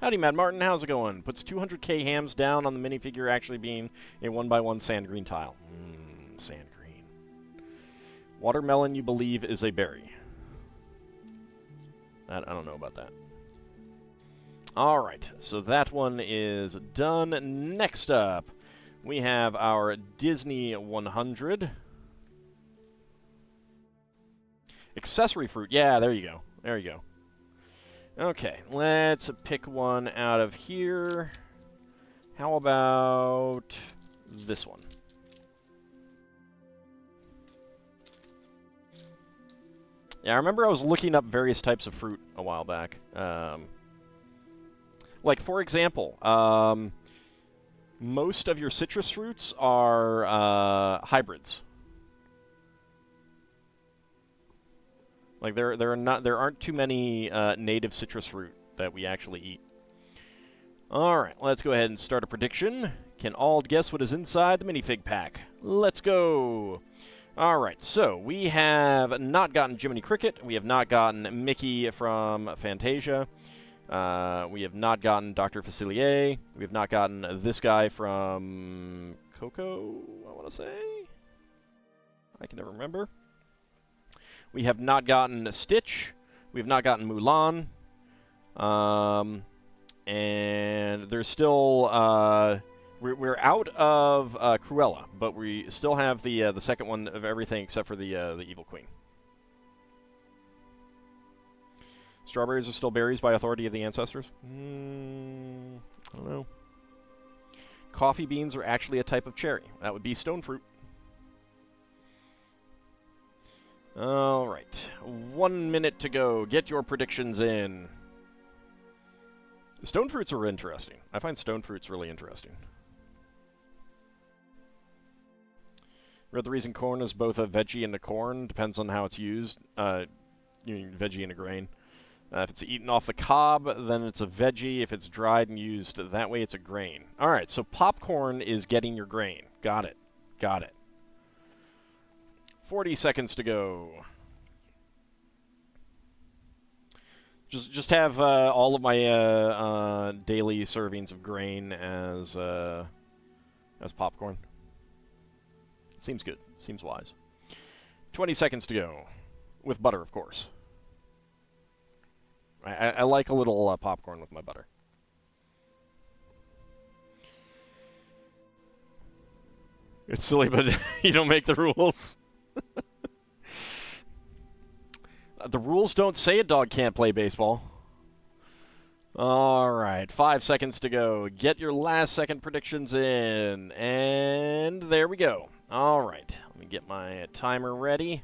Howdy, Mad Martin. How's it going? Puts 200k hams down on the minifigure actually being a 1x1 sand green tile. Sand green. Watermelon, you believe, is a berry. I don't know about that. Alright, so that one is done. Next up, we have our Disney 100. Accessory fruit. Yeah, there you go. There you go. Okay, let's pick one out of here. How about this one? Yeah, I remember I was looking up various types of fruit a while back. Like, for example, most of your citrus fruits are hybrids. Like, there aren't too many native citrus fruit that we actually eat. All right, let's go ahead and start a prediction. Can Ald guess what is inside the minifig pack? Let's go. All right, so we have not gotten Jiminy Cricket. We have not gotten Mickey from Fantasia. We have not gotten Dr. Facilier. We have not gotten this guy from Coco, I want to say. I can never remember. We have not gotten Stitch. We have not gotten Mulan. And there's still... We're out of Cruella, but we still have the second one of everything except for the Evil Queen. Strawberries are still berries by authority of the ancestors? I don't know. Coffee beans are actually a type of cherry. That would be stone fruit. All right. 1 minute to go. Get your predictions in. Stone fruits are interesting. I find stone fruits really interesting. Read the reason corn is both a veggie and a corn. Depends on how it's used. Veggie and a grain. If it's eaten off the cob, then it's a veggie. If it's dried and used that way, it's a grain. All right, so popcorn is getting your grain. Got it. Got it. 40 seconds to go. Just have all of my daily servings of grain as popcorn. Seems good. Seems wise. 20 seconds to go. With butter, of course. I like a little popcorn with my butter. It's silly, but you don't make the rules. The rules don't say a dog can't play baseball. All right, 5 seconds to go. Get your last second predictions in. And there we go. All right, let me get my timer ready.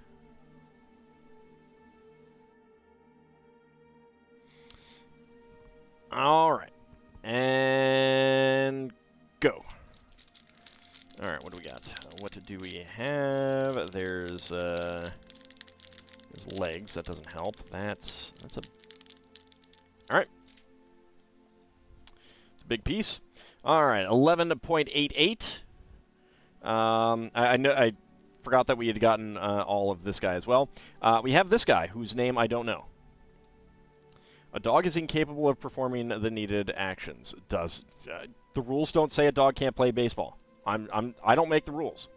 All right, and go. All right, what do we got? What do we have? There's legs. That doesn't help. That's a... All right. It's a big piece. All right, 11.88. I forgot that we had gotten all of this guy as well. We have this guy, whose name I don't know. A dog is incapable of performing the needed actions. The rules don't say a dog can't play baseball. I don't make the rules.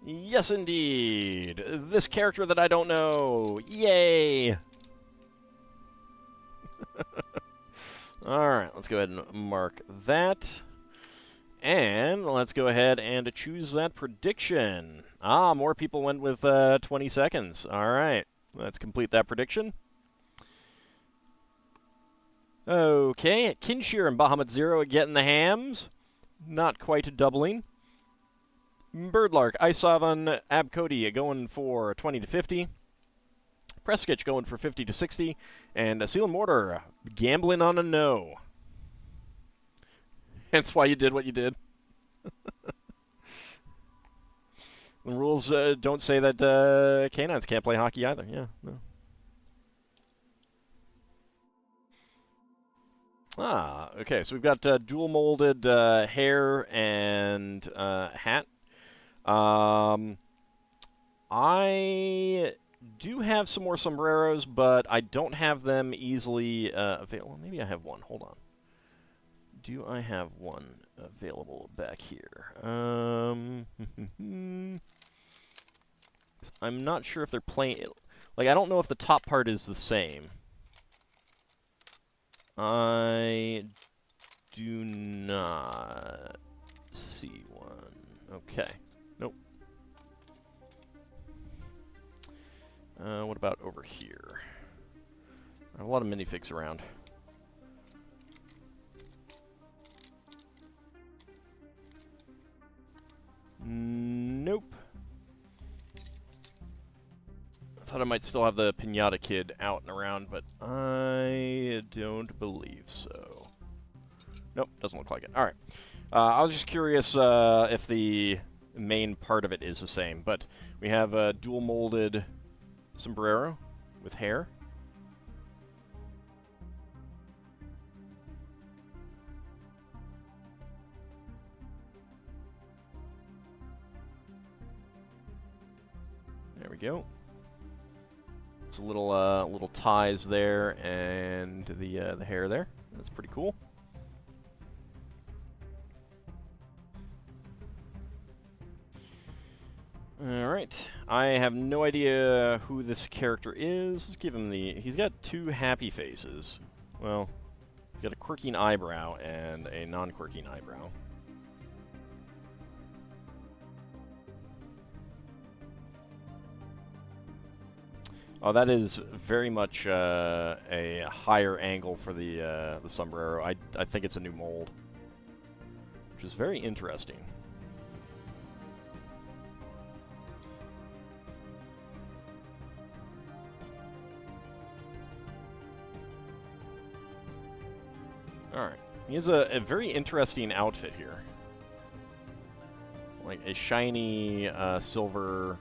Yes, indeed. This character that I don't know. Yay! Alright, let's go ahead and mark that. And let's go ahead and choose that prediction. Ah, more people went with 20 seconds. Alright, let's complete that prediction. Okay, Kinshir and Bahamut Zero getting the hams. Not quite doubling. Birdlark, Isavan, Abcody going for 20 to 50. Preskitch going for 50 to 60. And Seal and Mortar gambling on a no. That's why you did what you did. The rules don't say that canines can't play hockey either. Yeah, no. Ah, okay, so we've got dual-molded hair and hat. I do have some more sombreros, but I don't have them easily available. Maybe I have one. Hold on. Do I have one available back here? I'm not sure if they're plain. Like, I don't know if the top part is the same. I do not see one. Okay. Nope. What about over here? I have a lot of minifigs around. Nope. I thought I might still have the Pinata Kid out and around, but I don't believe so. Nope, doesn't look like it. Alright. I was just curious if the main part of it is the same, but we have a dual-molded sombrero with hair. There we go. It's a little ties there, and the hair there. That's pretty cool. Alright, I have no idea who this character is. Let's give him he's got two happy faces. Well, he's got a quirking eyebrow and a non-quirking eyebrow. Oh, that is very much a higher angle for the sombrero. I think it's a new mold, which is very interesting. Alright. He has a very interesting outfit here. Like a shiny silver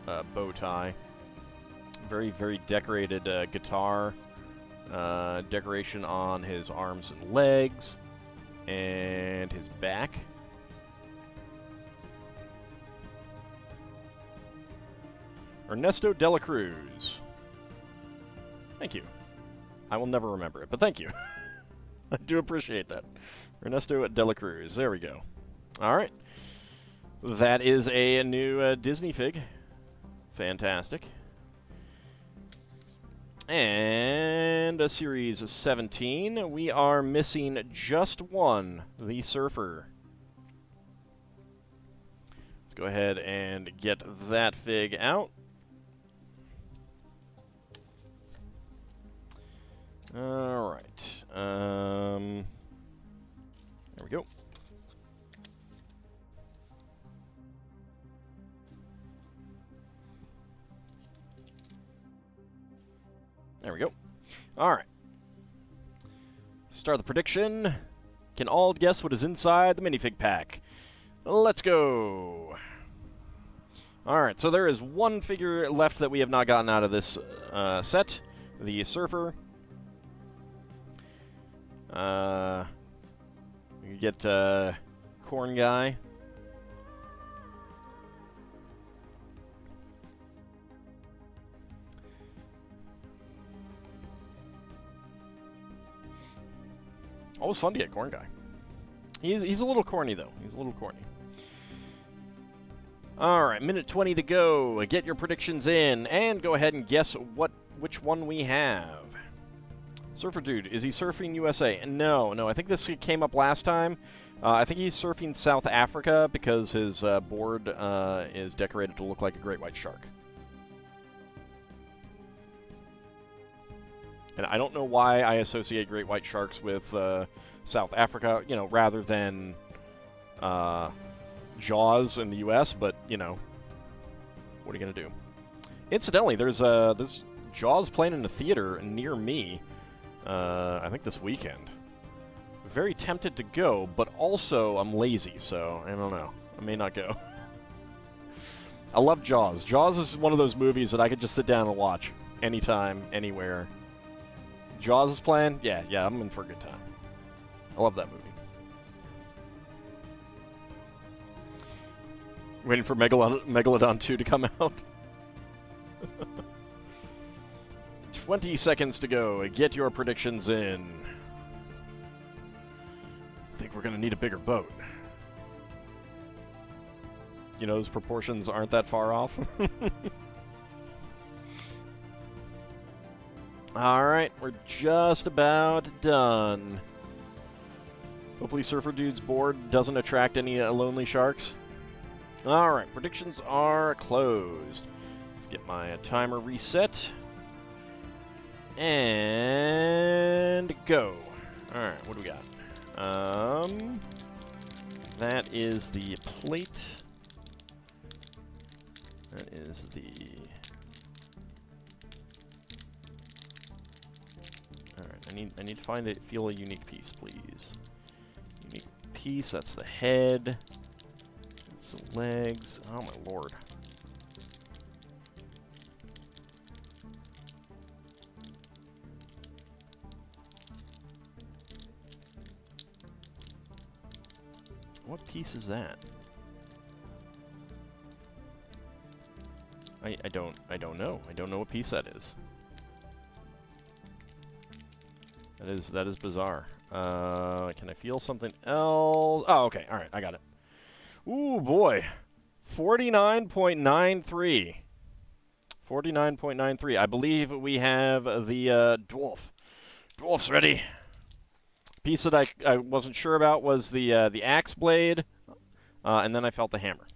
bow tie. Very, very decorated guitar. Decoration on his arms and legs. And his back. Ernesto de la Cruz. Thank you. I will never remember it, but thank you. I do appreciate that. Ernesto de la Cruz. There we go. Alright. That is a new Disney fig. Fantastic. And a series of 17. We are missing just one, the Surfer. Let's go ahead and get that fig out. All right. There we go. There we go. All right. Start the prediction. Can all guess what is inside the minifig pack? Let's go. All right, so there is one figure left that we have not gotten out of this set, the Surfer. You get Corn Guy. Always fun to get Corn Guy. He's a little corny, though. He's a little corny. Alright, minute 20 to go. Get your predictions in, and go ahead and guess which one we have. Surfer Dude, is he surfing USA? No, I think this came up last time. I think he's surfing South Africa because his board is decorated to look like a great white shark. And I don't know why I associate great white sharks with South Africa, you know, rather than Jaws in the U.S., but, you know, what are you going to do? Incidentally, there's Jaws playing in a theater near me, I think this weekend. Very tempted to go, but also I'm lazy, so I don't know. I may not go. I love Jaws. Jaws is one of those movies that I could just sit down and watch anytime, anywhere. Jaws is playing? Yeah, I'm in for a good time. I love that movie. Waiting for Megalodon 2 to come out. 20 seconds to go. Get your predictions in. I think we're going to need a bigger boat. You know, those proportions aren't that far off. Alright, we're just about done. Hopefully Surfer Dude's board doesn't attract any lonely sharks. Alright, predictions are closed. Let's get my timer reset. And go. Alright, what do we got? That is the plate. That is the... Alright, I need to feel a unique piece, please. Unique piece, that's the head. That's the legs. Oh my lord. What piece is that? I don't know. I don't know what piece that is. That is bizarre. Can I feel something else? Oh, okay. All right, I got it. Ooh, boy. 49.93. 49.93. I believe we have the dwarf. Dwarf's ready. Piece that I wasn't sure about was the axe blade, and then I felt the hammer.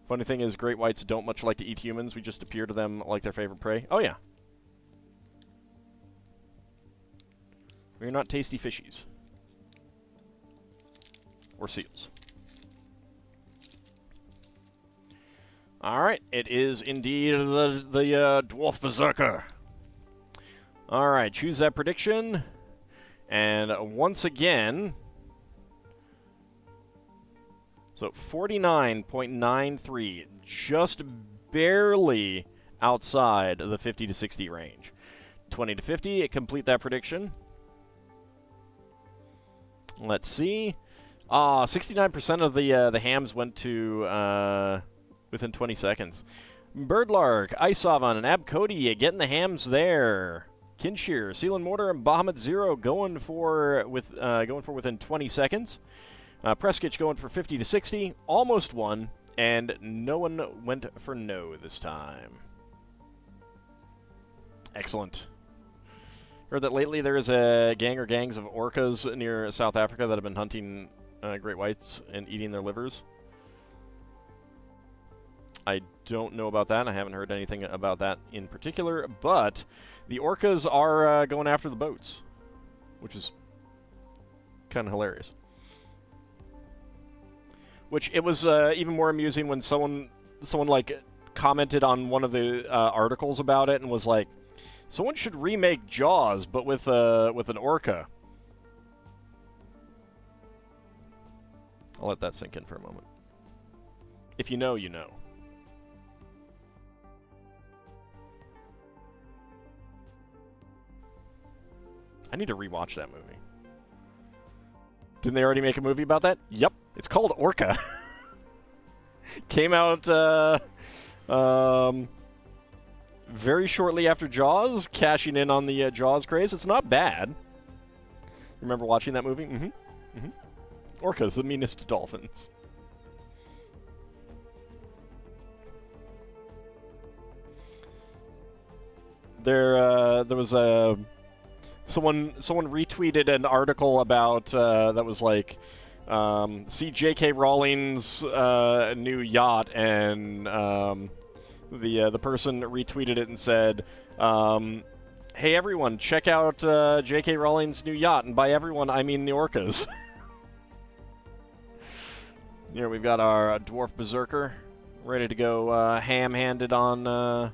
Funny thing is, great whites don't much like to eat humans. We just appear to them like their favorite prey. Oh, yeah. We're not tasty fishies. Or seals. Alright, it is indeed the Dwarf Berserker. Alright, choose that prediction. And once again... So 49.93, just barely outside the 50 to 60 range. 20 to 50, complete that prediction. Let's see. 69% of the hams went to within 20 seconds. Birdlark, Isovan, and Abcody getting the hams there. Kinshir, Seal and Mortar, and Bahamut Zero going for within 20 seconds. Preskitch going for 50 to 60, almost won, And no one went for no this time. Excellent. Heard that lately there is a gang or gangs of orcas near South Africa that have been hunting great whites and eating their livers. I don't know about that. I haven't heard anything about that in particular, but the orcas are going after the boats, which is kind of hilarious. Which it was even more amusing when someone like commented on one of the articles about it and was like, "Someone should remake Jaws, but with an orca." I'll let that sink in for a moment. If you know, you know. I need to rewatch that movie. Didn't they already make a movie about that? Yep. It's called Orca. Came out very shortly after Jaws, cashing in on the Jaws craze. It's not bad. Remember watching that movie? Mm-hmm. Mm-hmm. Orcas, the meanest dolphins. There was a... Someone retweeted an article about that was like, see J.K. Rowling's new yacht, and the person retweeted it and said, "Hey everyone, check out J.K. Rowling's new yacht," and by everyone I mean the orcas. Here we've got our dwarf berserker ready to go ham-handed on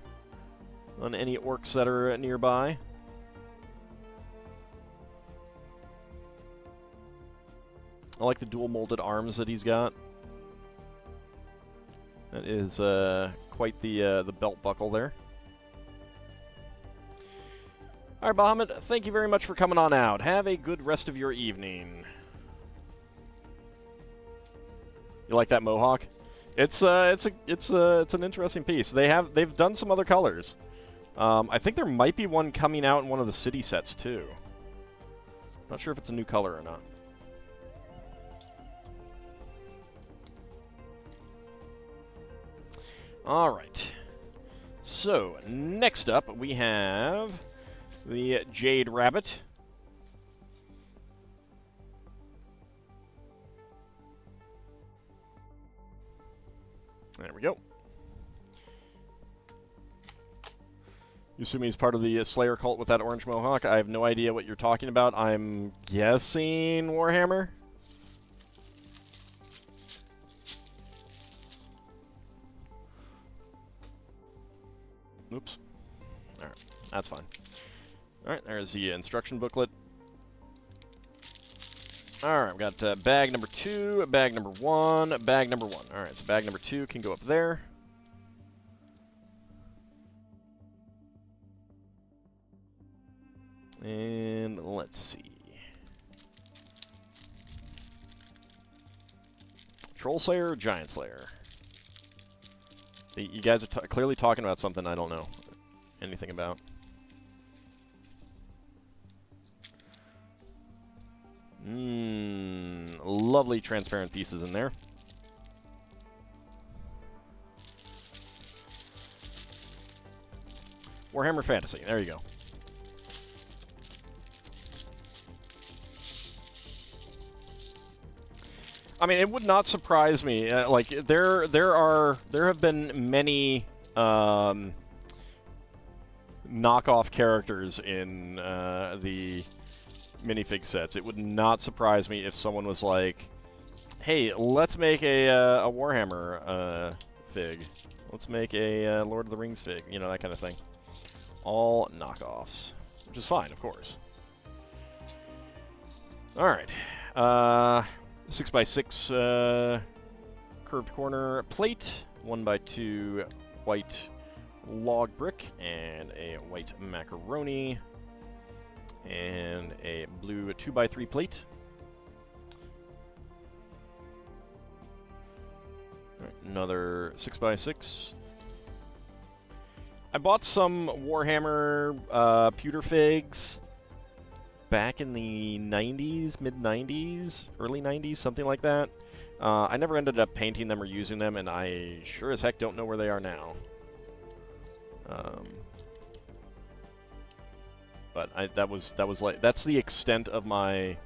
any orcs that are nearby. I like the dual molded arms that he's got. That is quite the belt buckle there. All right, Bahamut, thank you very much for coming on out. Have a good rest of your evening. You like that mohawk? It's an interesting piece. They've done some other colors. I think there might be one coming out in one of the city sets too. Not sure if it's a new color or not. All right. So, next up we have the Jade Rabbit. There we go. You assume he's part of the Slayer cult with that orange mohawk? I have no idea what you're talking about. I'm guessing Warhammer? Oops. Alright, that's fine. Alright, there's the instruction booklet. Alright, we've got bag number 2, bag number 1, bag number 1. Alright, so bag number 2 can go up there. And let's see. Troll Slayer or Giant Slayer? You guys are clearly talking about something I don't know anything about. Lovely transparent pieces in there. Warhammer Fantasy, there you go. I mean, it would not surprise me. Like there have been many knockoff characters in the minifig sets. It would not surprise me if someone was like, "Hey, let's make a Warhammer fig. Let's make a Lord of the Rings fig." You know, that kind of thing. All knockoffs, which is fine, of course. All right. 6x6 curved corner plate, 1x2 white log brick, and a white macaroni, and a blue 2x3 plate. All right, another 6x6. I bought some Warhammer pewter figs back in the 90s, mid-90s, early 90s, something like that. I never ended up painting them or using them, and I sure as heck don't know where they are now. But that's the extent of my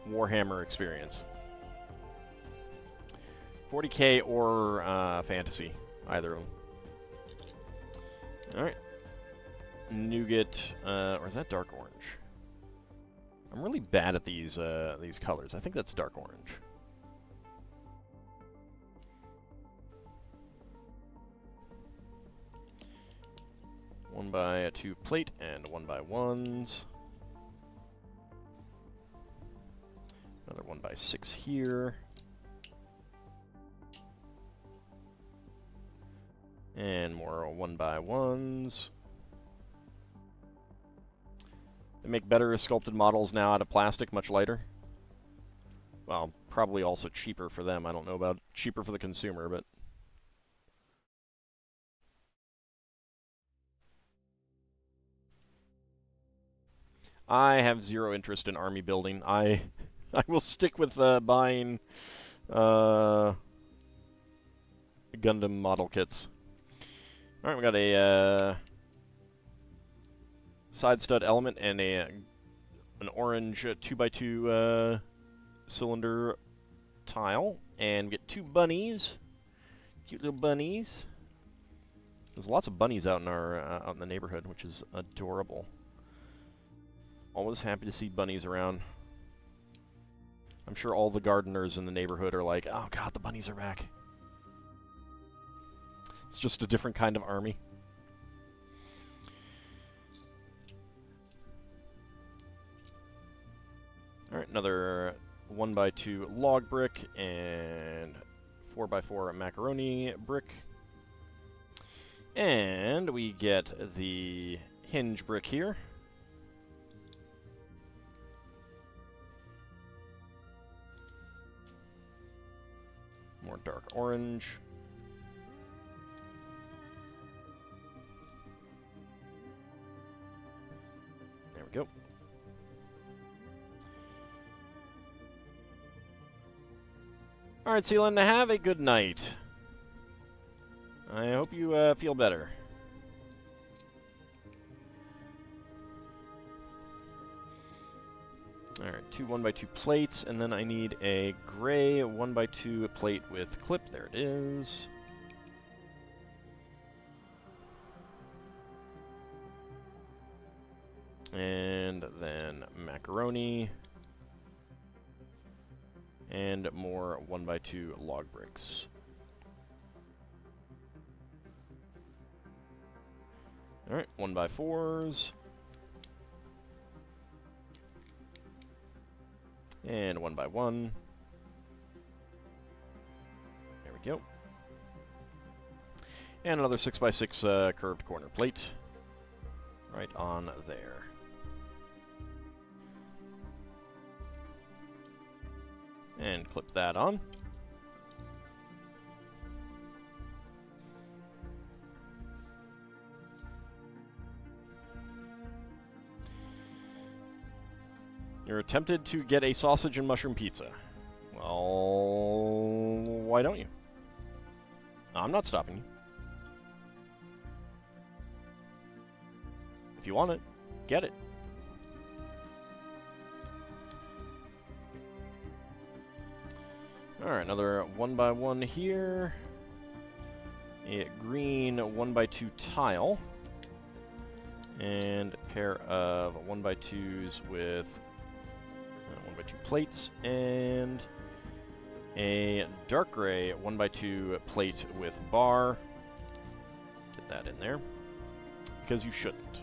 Warhammer experience. 40k or fantasy, either of them. All right, nougat, or is that dark orange? I'm really bad at these colors. I think that's dark orange. One by two plate and 1x1s. Another 1x6 here. And more 1x1s. They make better sculpted models now out of plastic, much lighter. Well, probably also cheaper for them. I don't know about cheaper for the consumer, but... I have zero interest in army building. I will stick with buying Gundam model kits. Alright, we got a side stud element and an orange 2x2 cylinder tile. And we get two bunnies. Cute little bunnies. There's lots of bunnies out in our out in the neighborhood, which is adorable. Always happy to see bunnies around. I'm sure all the gardeners in the neighborhood are like, oh god, the bunnies are back. It's just a different kind of army. Alright, another 1x2 log brick and 4x4 macaroni brick. And we get the hinge brick here. More dark orange. There we go. Alright, Sealand, have a good night. I hope you feel better. Alright, two 1x2 plates, and then I need a gray 1x2 plate with clip. There it is. And then macaroni. And more 1x2 log bricks. Alright, 1x4s. And 1x1. There we go. And another 6x6 curved corner plate. Right on there. And clip that on. You're tempted to get a sausage and mushroom pizza. Well, why don't you? I'm not stopping you. If you want it, get it. Alright, another 1x1 here. A green 1x2 tile. And a pair of 1x2s with 1x2 plates. And a dark gray 1x2 plate with bar. Get that in there. Because you shouldn't.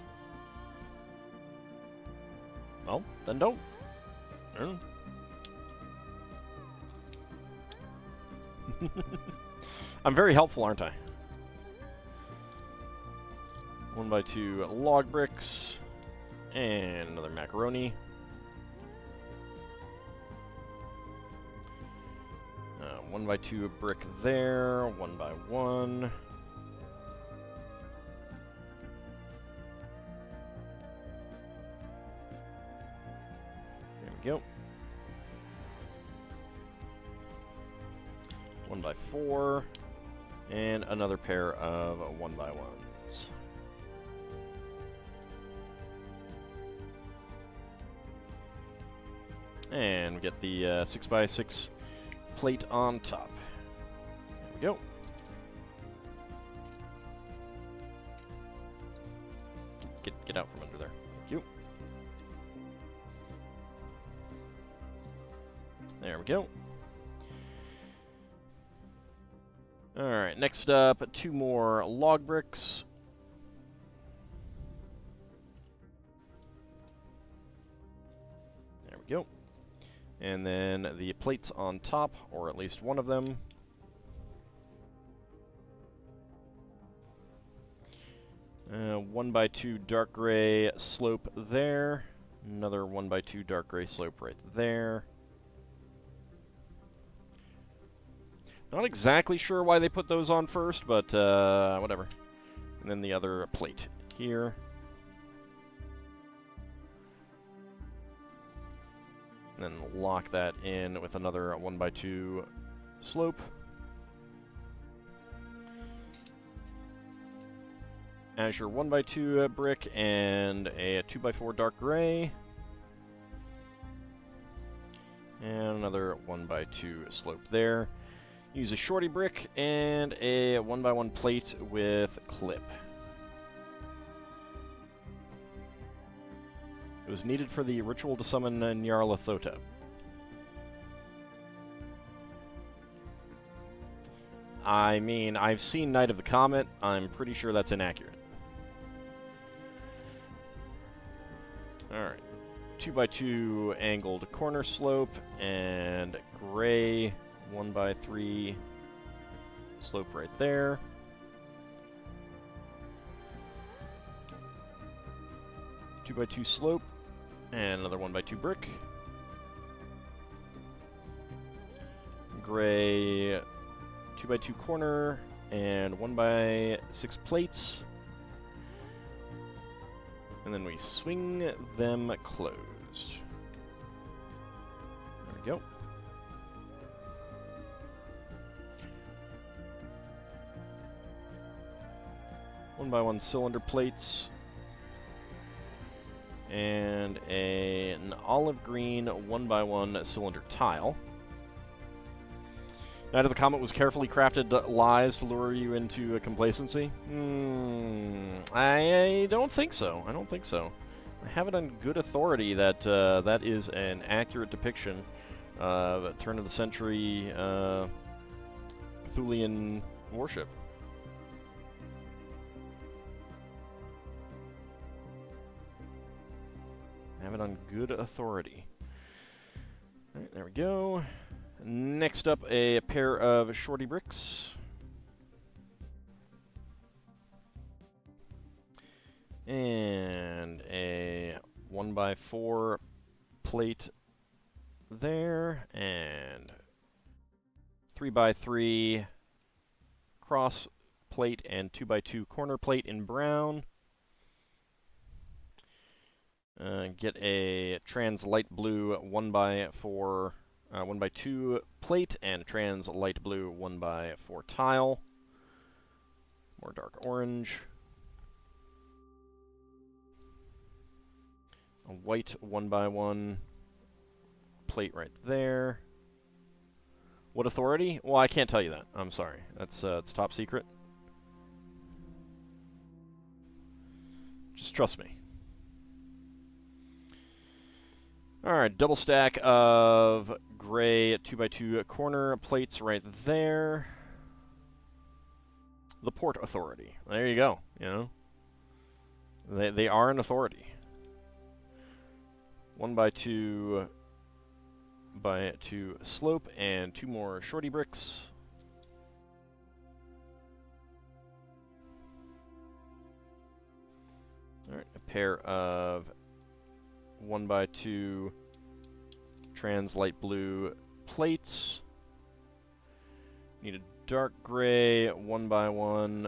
Well, then don't. I'm very helpful, aren't I? 1x2 log bricks. And another macaroni. 1x2 brick there. 1x1. There we go. 1x4, and another pair of 1x1s. And we get the 6x6 plate on top. There we go. Get out from under there. Thank you. There we go. Alright, next up, 2 more log bricks. There we go. And then the plates on top, or at least one of them. One by 2 dark gray slope there. Another 1 by 2 dark gray slope right there. Not exactly sure why they put those on first, but whatever. And then the other plate here. And then lock that in with another 1 by 2 slope. Azure 1 by 2 brick and a 2 by 4 dark gray. And another 1 by 2 slope there. Use a shorty brick and a 1 by 1 plate with clip. It was needed for the ritual to summon Nyarlathotep. I mean, I've seen Night of the Comet. I'm pretty sure that's inaccurate. Alright. 2 by 2 angled corner slope and gray 1 by 3 slope right there. Two by 2 slope and another 1 by 2 brick. Gray 2 by 2 corner and 1 by 6 plates. And then we swing them closed. There we go. One by 1 cylinder plates. And an olive green 1 by 1 cylinder tile. Night of the Comet was carefully crafted lies to lure you into complacency? I don't think so. I don't think so. I have it on good authority that that is an accurate depiction of turn-of-the-century Cthulian worship. I have it on good authority. Alright, there we go. Next up, a pair of shorty bricks. And a 1 by 4 plate there. And 3 by 3 cross plate and 2 by 2 corner plate in brown. Get a trans light blue 1 by 4 1 by 2 plate and trans light blue 1 by 4 tile. More dark orange. A white 1 by 1 plate right there. What authority? Well, I can't tell you that. I'm sorry. That's it's top secret. Just trust me. Alright, double stack of gray 2 by 2 corner plates right there. The Port Authority. There you go, you know. They are an authority. 1 by 2 slope and 2 more shorty bricks. Alright, a pair of 1 by 2 trans light blue plates. Need a dark gray 1 by 1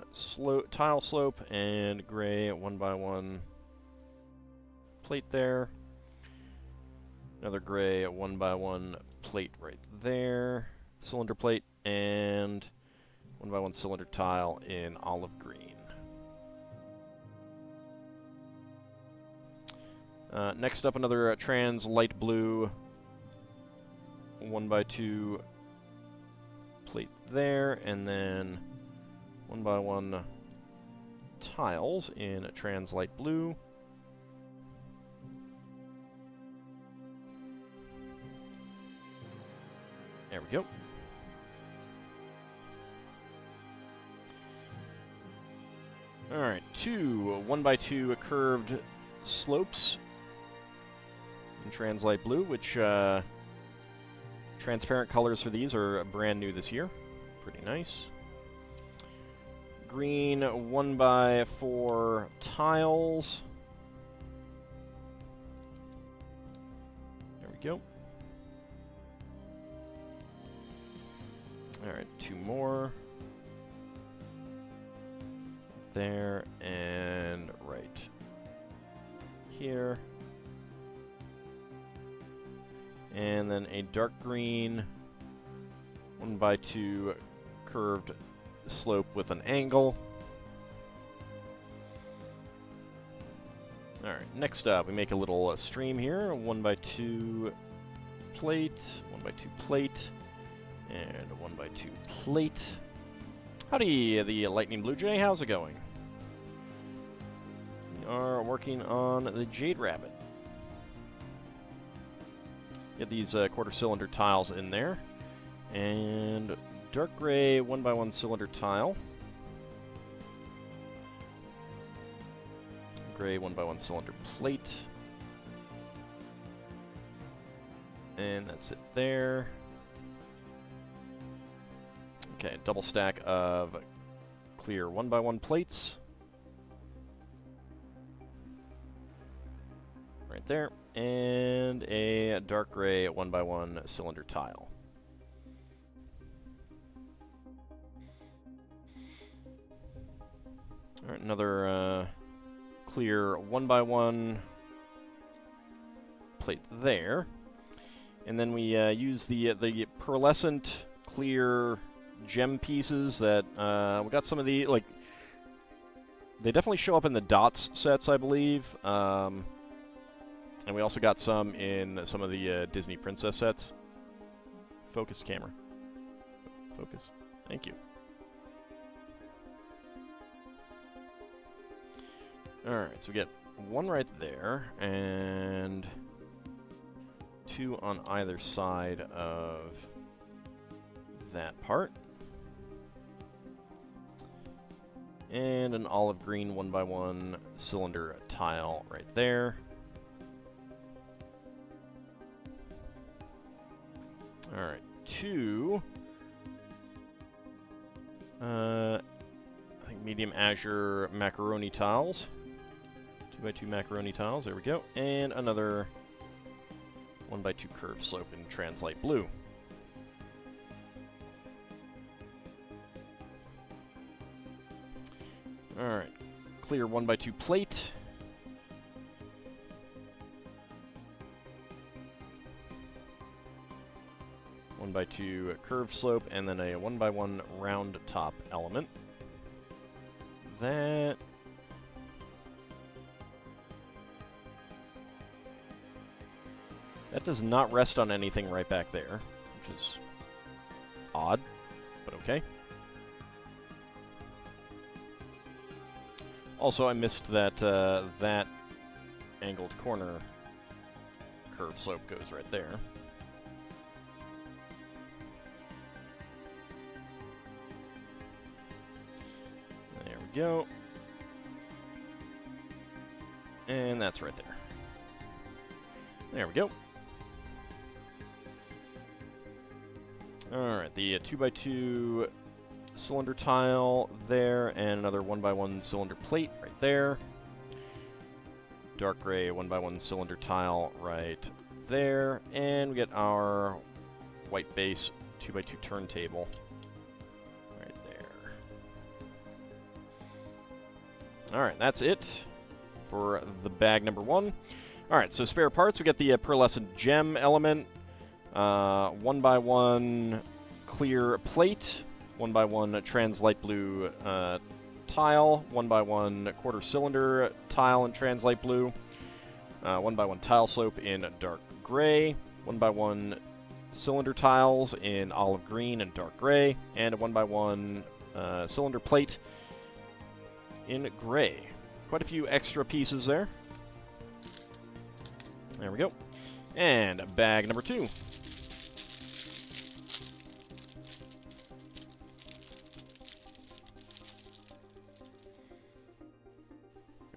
tile slope and gray 1 by 1 plate there. Another gray 1 by 1 plate right there. cylinder plate, and 1x1 cylinder tile in olive green. Next up, another trans light blue 1x2 plate there, and then 1x1 tiles in a trans light blue. There we go. Alright, 2 1x2 curved slopes in trans light blue, which transparent colors for these are brand new this year. Pretty nice. Green 1x4 tiles. There we go. Alright, 2 more. There, and right here. And then a dark green 1x2 curved slope with an angle. Alright, next up, we make a little stream here. A 1x2 plate, 1x2 plate, and a 1x2 plate. Howdy, the Lightning Blue Jay, how's it going? We are working on the Jade Rabbit. Get these quarter cylinder tiles in there. And dark gray 1x1 cylinder tile. Gray 1x1 cylinder plate. And that's it there. Okay, double stack of clear 1x1 plates. Right there. And a dark gray 1x1 cylinder tile. Alright, another clear 1x1 plate there. And then we use the pearlescent clear gem pieces that we got some of the, like, they definitely show up in the dots sets, I believe. And we also got some in some of the Disney Princess sets. Focus camera. Focus. Thank you. Alright, so we get 1 right there, and 2 on either side of that part. And an olive green 1x1 cylinder tile right there. Alright, 2. I think medium azure macaroni tiles. 2x2 macaroni tiles, there we go. And another 1x2 curved slope in trans light blue. Alright, clear 1x2 plate. One by 2 curved slope, and then a 1x1 round top element. That does not rest on anything right back there, which is odd, but okay. Also, I missed that that angled corner curved slope goes right there. There we go. And that's right there. There we go. Alright, the 2x2 cylinder tile there, and another 1x1 cylinder plate right there. Dark gray 1x1 cylinder tile right there, and we get our white base 2x2 turntable right there. Alright, that's it for the bag number 1. Alright, so spare parts, we get the pearlescent gem element, 1x1 clear plate, 1x1 trans light blue tile, 1x1 quarter cylinder tile in trans light blue, 1x1 tile slope in dark gray, 1x1 cylinder tiles in olive green and dark gray, and a 1x1 cylinder plate in gray. Quite a few extra pieces there. There we go. And bag number 2. Go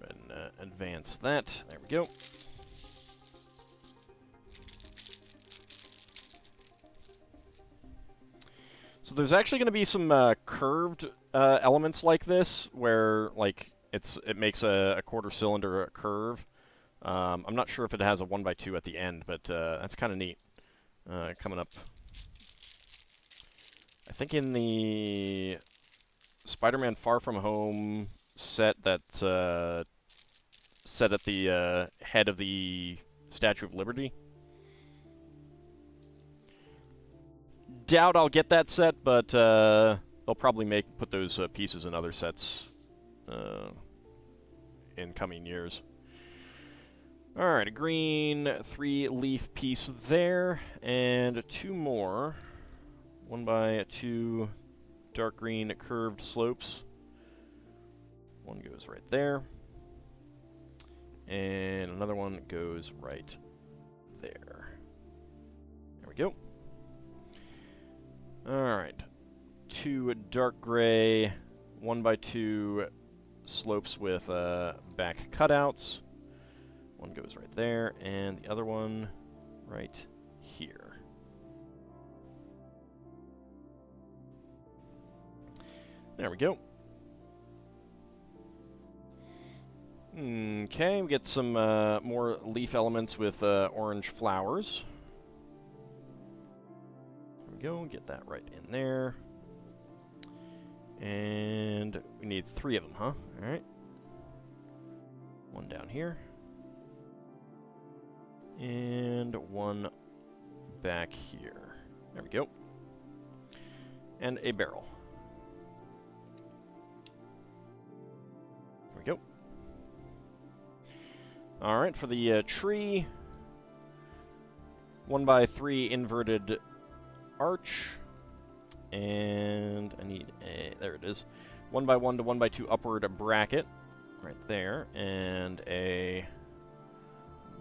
ahead and advance that. There we go. So there's actually going to be some curved elements like this, where like it makes a quarter cylinder a curve. I'm not sure if it has a 1x2 at the end, but that's kind of neat. Coming up, I think in the Spider-Man Far From Home set that's set at the head of the Statue of Liberty. Doubt I'll get that set, but they'll probably put those pieces in other sets in coming years. Alright, a green 3-leaf piece there, and 2 more. 1x2 dark green curved slopes. One goes right there. And another one goes right there. There we go. Alright. 2 dark gray 1x2 slopes with back cutouts. One goes right there, and the other one right here. There we go. Okay, we get some more leaf elements with orange flowers. There we go, get that right in there. And we need 3 of them, huh? Alright. One down here. And one back here. There we go. And a barrel. There we go. Alright, for the tree, 1x3 inverted arch. And I need a, there it is, 1x1 to 1x2 upward bracket. Right there. And a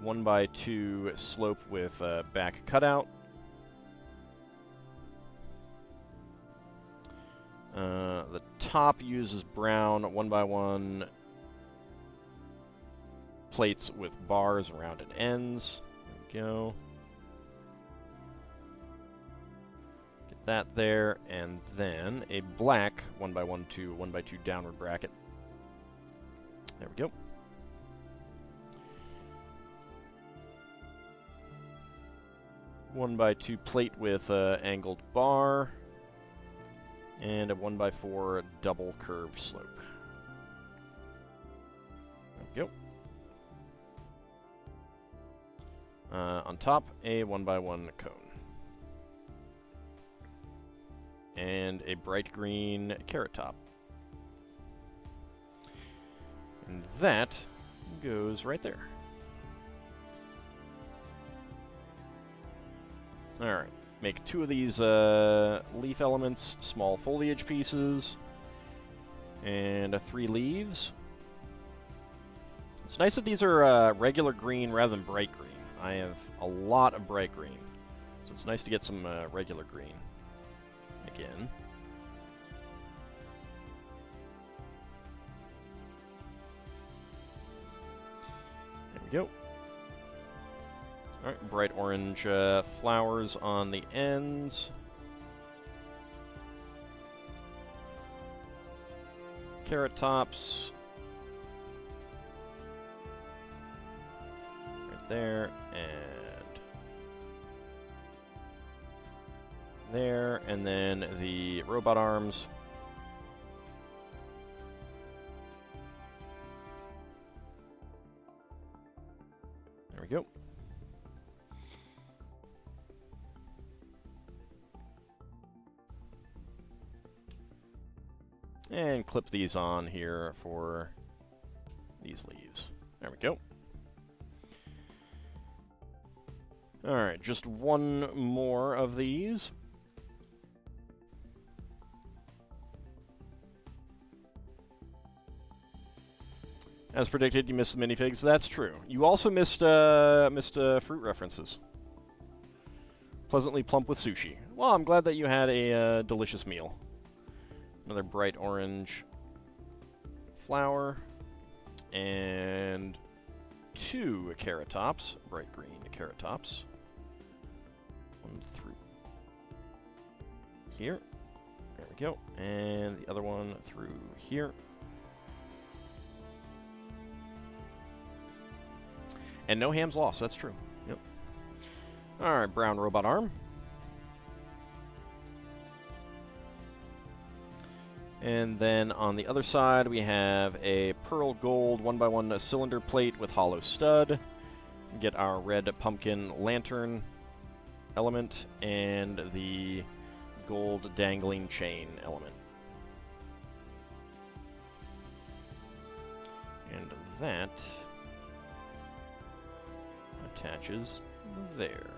1x2 slope with back cutout. The top uses brown 1x1 plates with bars, rounded ends. There we go. Get that there, and then a black 1x1 to 1x2 downward bracket. There we go. 1x2 plate with angled bar, and a 1x4 double curved slope. There we go. On top, a 1x1 cone. And a bright green carrot top. And that goes right there. Alright, make 2 of these leaf elements, small foliage pieces, and 3 leaves. It's nice that these are regular green rather than bright green. I have a lot of bright green, so it's nice to get some regular green again. There we go. Alright, bright orange flowers on the ends. Carrot tops. Right there, and there, and then the robot arms. There we go. And clip these on here for these leaves. There we go. Alright, just one more of these. As predicted, you missed the minifigs. That's true. You also missed fruit references. Pleasantly plump with sushi. Well, I'm glad that you had a delicious meal. Another bright orange flower. And 2 carrot tops. Bright green carrot tops. 1 through here. There we go. And the other one through here. And no hams lost, that's true. Yep. Alright, brown robot arm. And then on the other side, we have a pearl gold 1x1 cylinder plate with hollow stud. We get our red pumpkin lantern element and the gold dangling chain element. And that attaches there.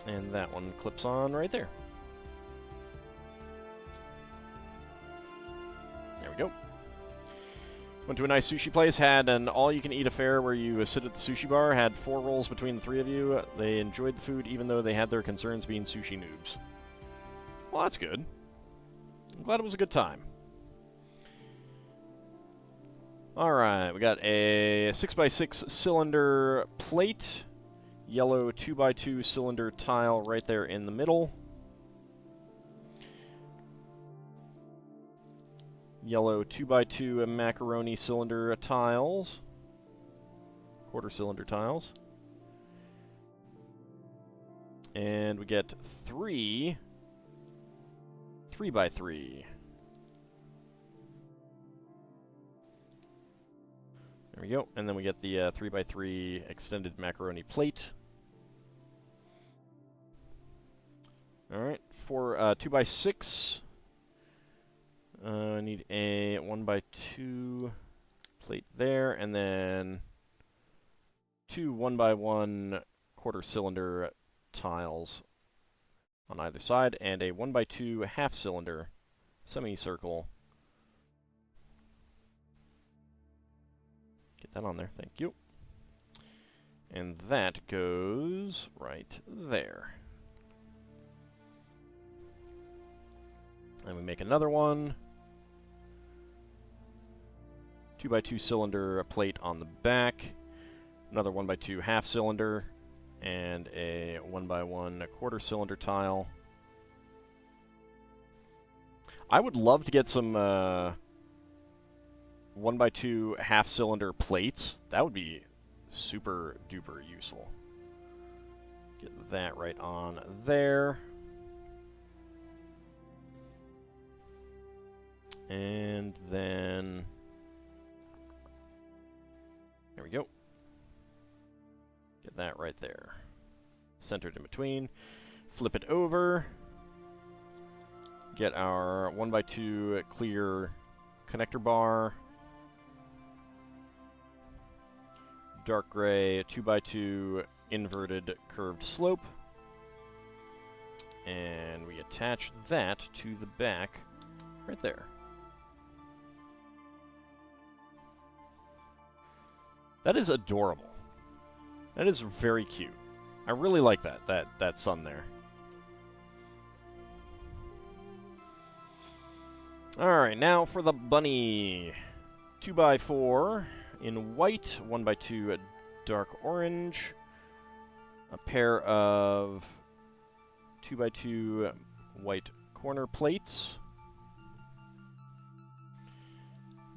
And that one clips on right there. There we go. Went to a nice sushi place, had an all-you-can-eat affair where you sit at the sushi bar, had 4 rolls between the 3 of you. They enjoyed the food even though they had their concerns being sushi noobs. Well, that's good. I'm glad it was a good time. Alright, we got a 6x6 cylinder plate. Yellow 2x2 cylinder tile right there in the middle. Yellow 2x2 macaroni cylinder tiles. Quarter cylinder tiles. And we get 3 3x3. There we go. And then we get the 3x3 extended macaroni plate. Alright, for 2x6, I need a 1x2 plate there, and then 2 1x1 quarter cylinder tiles on either side, and a 1x2 half cylinder semicircle. Get that on there, thank you. And that goes right there. And we make another one. 2x2 cylinder plate on the back. Another 1x2 half cylinder. And a 1x1 quarter cylinder tile. I would love to get some 1x2 half cylinder plates. That would be super duper useful. Get that right on there. And then, there we go. Get that right there. Centered in between. Flip it over. Get our 1x2 clear connector bar. Dark gray 2x2 inverted curved slope. And we attach that to the back right there. That is adorable. That is very cute. I really like that sun there. Alright, now for the bunny. 2x4 in white, 1x2 dark orange, a pair of 2x2 white corner plates,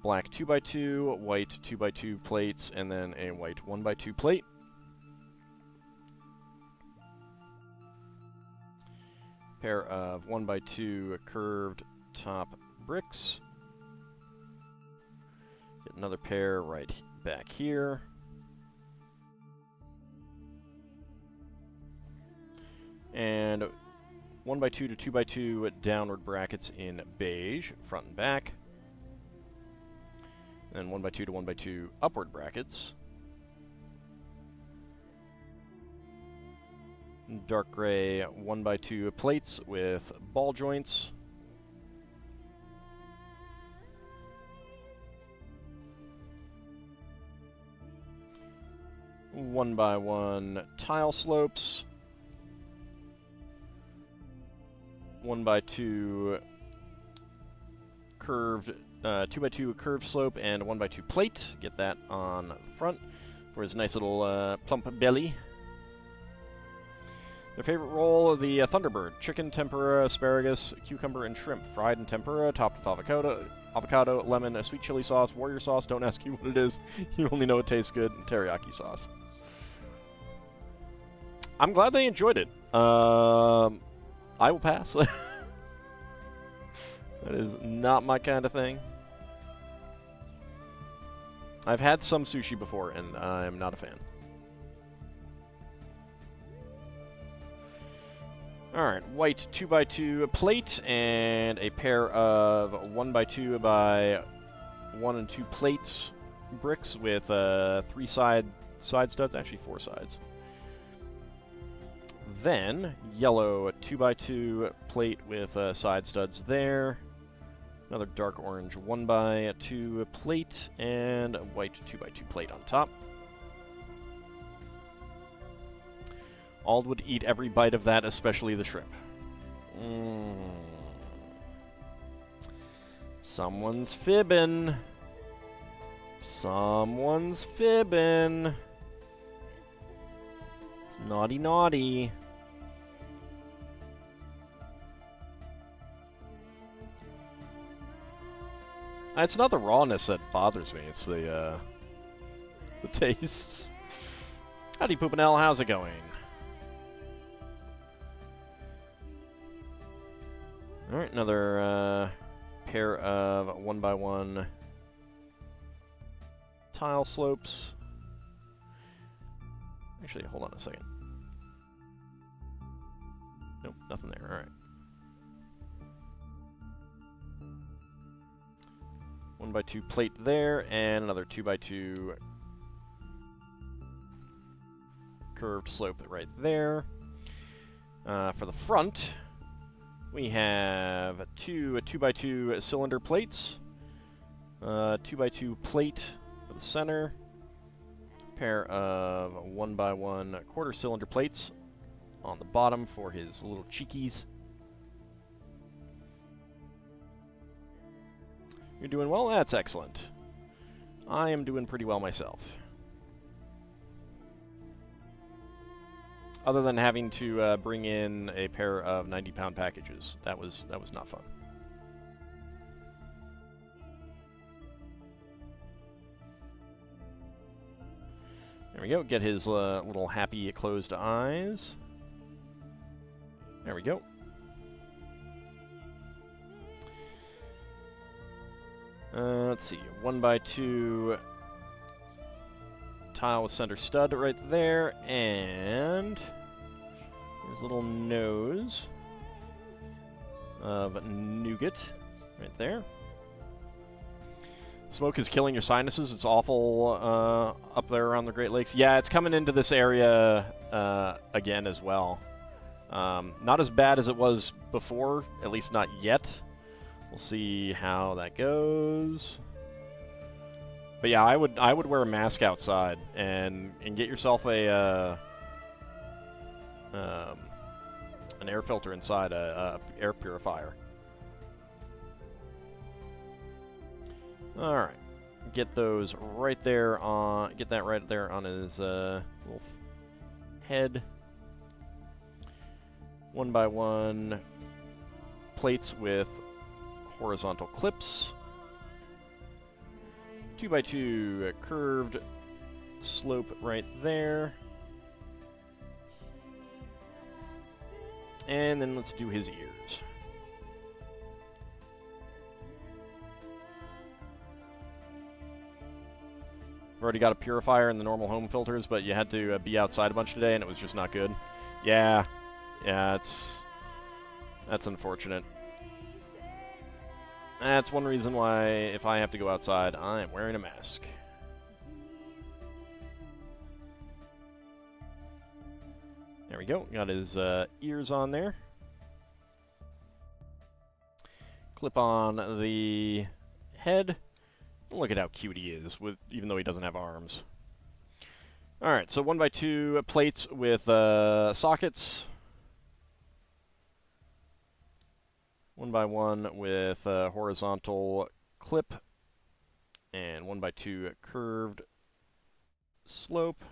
black 2x2, white 2x2 plates, and then a white 1x2 plate. Pair of 1x2 curved top bricks. Get another pair right back here. And 1x2 to 2x2 downward brackets in beige, front and back. And 1x2 to 1x2 upward brackets. Dark gray 1x2 plates with ball joints. One by one tile slopes. 1x2 curved, 2x2 curved slope and 1x2 plate. Get that on the front for his nice little plump belly. Their favorite roll, the Thunderbird. Chicken, tempura, asparagus, cucumber, and shrimp. Fried in tempura, topped with avocado, lemon, a sweet chili sauce, warrior sauce. Don't ask you what it is. You only know it tastes good. And teriyaki sauce. I'm glad they enjoyed it. I will pass. That is not my kind of thing. I've had some sushi before, and I'm not a fan. Alright, white 2x2 plate and a pair of 1x2 by 1 and 2 plates bricks with 3 side studs, actually 4 sides. Then yellow 2x2 plate with side studs there. Another dark orange 1x2 plate and a white 2x2 plate on top. Ald would eat every bite of that, especially the shrimp. Someone's fibbing. Someone's fibbing. It's naughty, naughty. It's not the rawness that bothers me, it's the tastes. Howdy, Poopinell, how's it going? Alright, another pair of 1x1 tile slopes. Actually, hold on a second. Nope, nothing there. Alright. 1x2 plate there, and another 2x2 curved slope right there. For the front, we have two 2x2 cylinder plates, 2x2 plate for the center, pair of 1x1 quarter cylinder plates on the bottom for his little cheekies. You're doing well? That's excellent. I am doing pretty well myself. Other than having to bring in a pair of 90-pound packages. That was not fun. There we go. Get his little happy closed eyes. There we go. Let's see. 1x2 tile with center stud right there, and his little nose of nougat right there. Smoke is killing your sinuses. It's awful up there around the Great Lakes. Yeah, it's coming into this area again as well. Not as bad as it was before, at least not yet. We'll see how that goes. But yeah, I would wear a mask outside and get yourself a an air filter inside, a air purifier. All right, get those right there on. Get that right there on his little head. 1x1 plates with horizontal clips. 2x2 curved slope right there. And then let's do his ears. I've already got a purifier in the normal home filters, but you had to be outside a bunch today and it was just not good. Yeah, it's That's unfortunate. That's one reason why, if I have to go outside, I'm wearing a mask. There we go. Got his ears on there. Clip on the head. Look at how cute he is, even though he doesn't have arms. Alright, so 1x2 plates with sockets. 1x1 with horizontal clip. And 1x2 curved slope.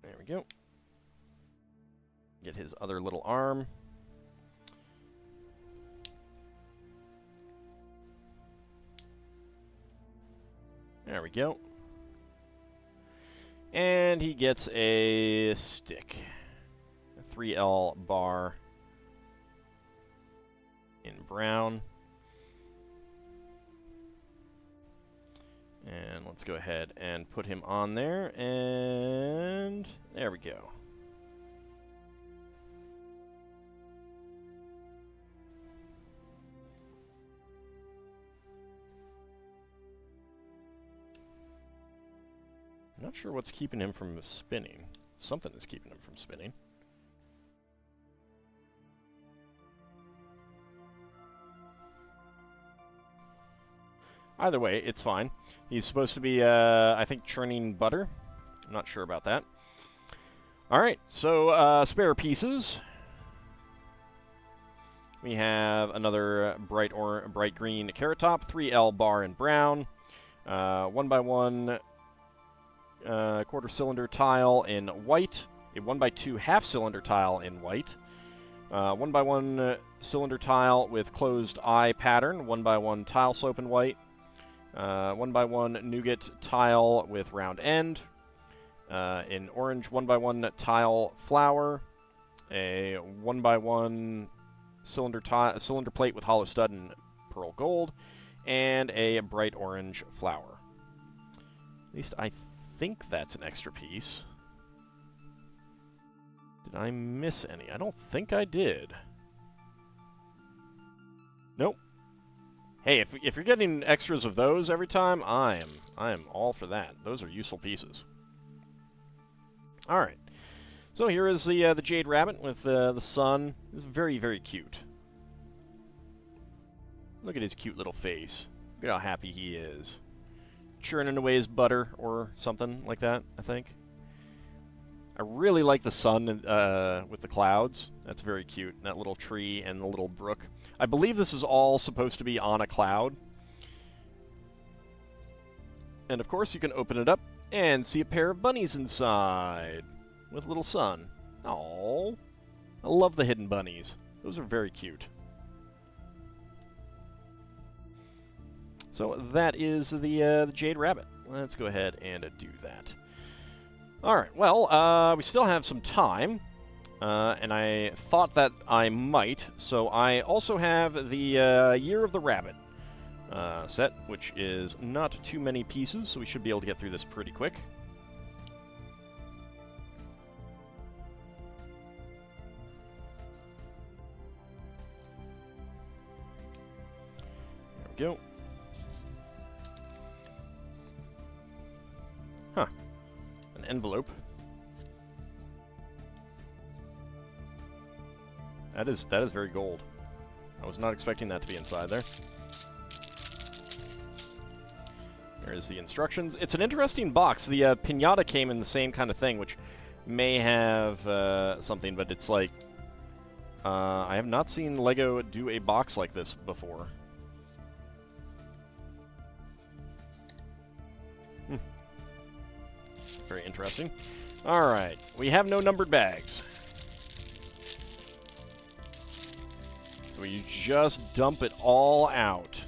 There we go. Get his other little arm. There we go. And he gets a stick. A 3L bar in brown. And let's go ahead and put him on there, and there we go. I'm not sure what's keeping him from spinning. Something is keeping him from spinning. Either way, it's fine. He's supposed to be, I think, churning butter. I'm not sure about that. Alright, so spare pieces. We have another bright green Carrot Top, 3L bar in brown, 1x1 quarter cylinder tile in white, a 1x2 half cylinder tile in white, 1x1 cylinder tile with closed eye pattern, 1x1 tile slope in white, 1x1 nougat tile with round end, in orange 1x1 tile flower, a 1x1 cylinder plate with hollow stud and pearl gold, and a bright orange flower. At least I think that's an extra piece. Did I miss any? I don't think I did. Nope. Hey, if you're getting extras of those every time, I am all for that. Those are useful pieces. All right. So here is the Jade Rabbit with the sun. It's very, very cute. Look at his cute little face. Look at how happy he is. Churning away his butter or something like that, I think. I really like the sun with the clouds. That's very cute. That little tree and the little brook. I believe this is all supposed to be on a cloud. And of course you can open it up and see a pair of bunnies inside with little sun. Aww. I love the hidden bunnies. Those are very cute. So that is the Jade Rabbit. Let's go ahead and do that. Alright, well, we still have some time. And I thought that I might, so I also have the Year of the Rabbit set, which is not too many pieces, so we should be able to get through this pretty quick. There we go. Huh. An envelope. That is very gold. I was not expecting that to be inside there. There's the instructions. It's an interesting box. The piñata came in the same kind of thing, which may have something, but it's like... I have not seen LEGO do a box like this before. Very interesting. Alright, we have no numbered bags. So you just dump it all out.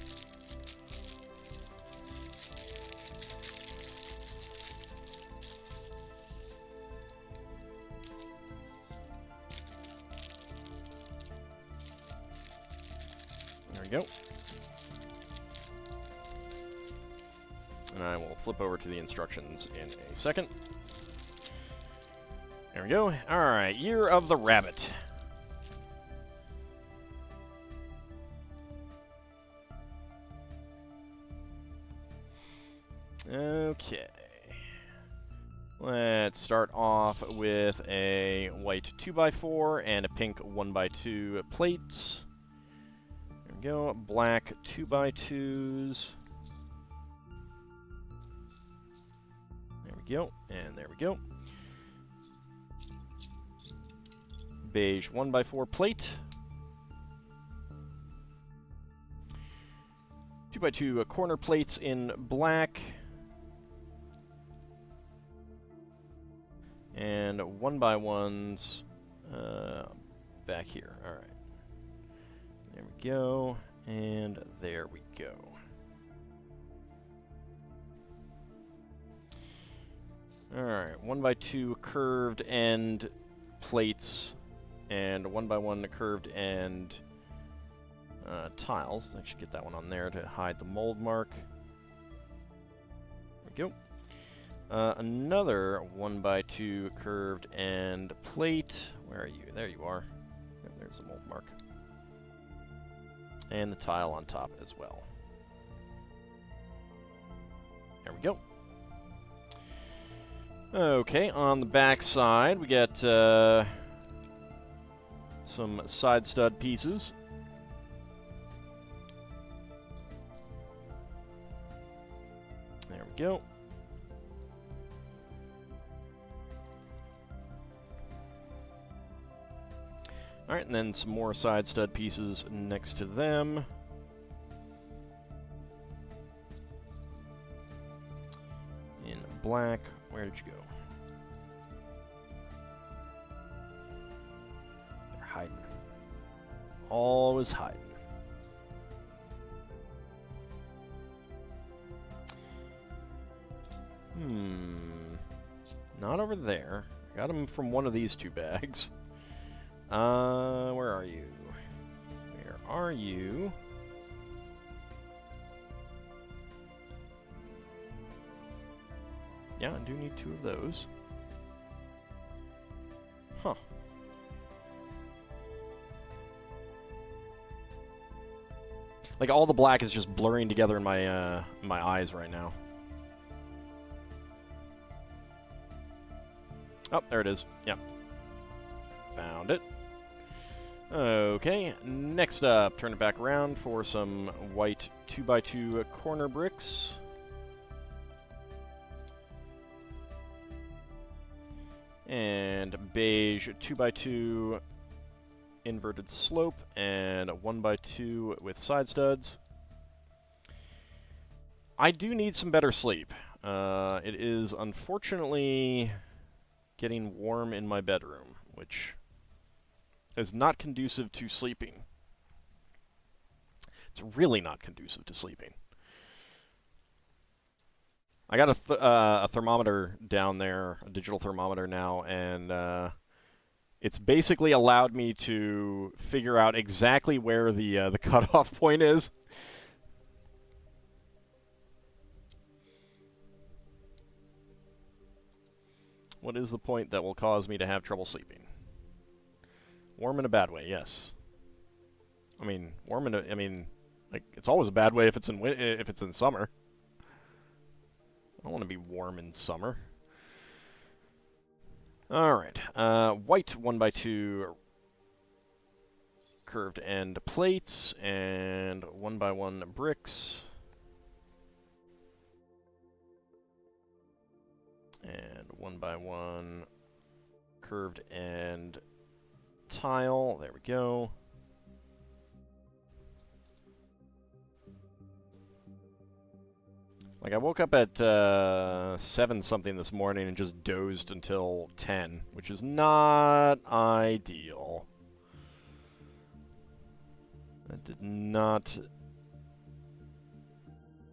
There we go. and I will flip over to the instructions in a second. There we go. Alright, Year of the Rabbit. Okay. Let's start off with a white 2x4 and a pink 1x2 plates. There we go. Black 2x2s. There we go. And there we go. Beige 1x4 plate. 2x2 corner plates in black. And 1x1s back here. Alright. There we go. And there we go. Alright. 1x2 curved end plates. And 1x1 curved end tiles. I should get that one on there to hide the mold mark. There we go. Another 1x2 curved end plate. Where are you? There you are. Yep, there's the mold mark. And the tile on top as well. There we go. Okay, on the back side, we got some side stud pieces. There we go. Alright, and then some more side stud pieces next to them. In black. Where did you go? They're hiding. Always hiding. Not over there. I got them from one of these two bags. Where are you? Where are you? Yeah, I do need two of those. Huh. Like, all the black is just blurring together in my, my eyes right now. Oh, there it is. Yep. Found it. Okay, next up, turn it back around for some white 2x2 corner bricks. And beige 2x2 inverted slope and a 1x2 with side studs. I do need some better sleep. It is unfortunately getting warm in my bedroom, which is not conducive to sleeping. It's really not conducive to sleeping. I got a thermometer down there, a digital thermometer now, and it's basically allowed me to figure out exactly where the cutoff point is. What is the point that will cause me to have trouble sleeping? Warm in a bad way, yes. I mean, warm in a, I mean, like, it's always a bad way if it's in summer. I don't want to be warm in summer. Alright, white 1x2 curved end plates and 1x1 bricks. And 1x1 curved end tile. There we go. Like, I woke up at 7 something this morning and just dozed until 10, which is not ideal. That did not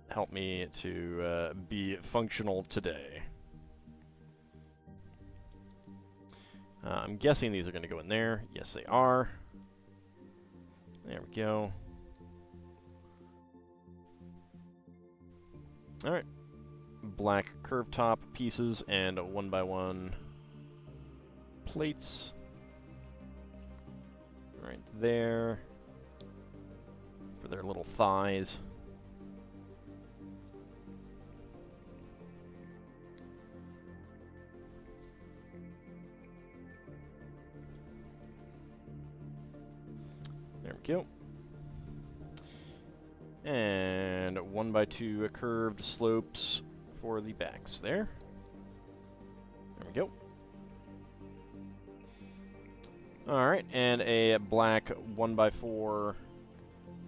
help me to be functional today. I'm guessing these are going to go in there. Yes, they are. There we go. Alright. black curved top pieces and 1x1 plates right there for their little thighs. There we go. And 1x2 curved slopes for the backs there. There we go. Alright, and a black 1x4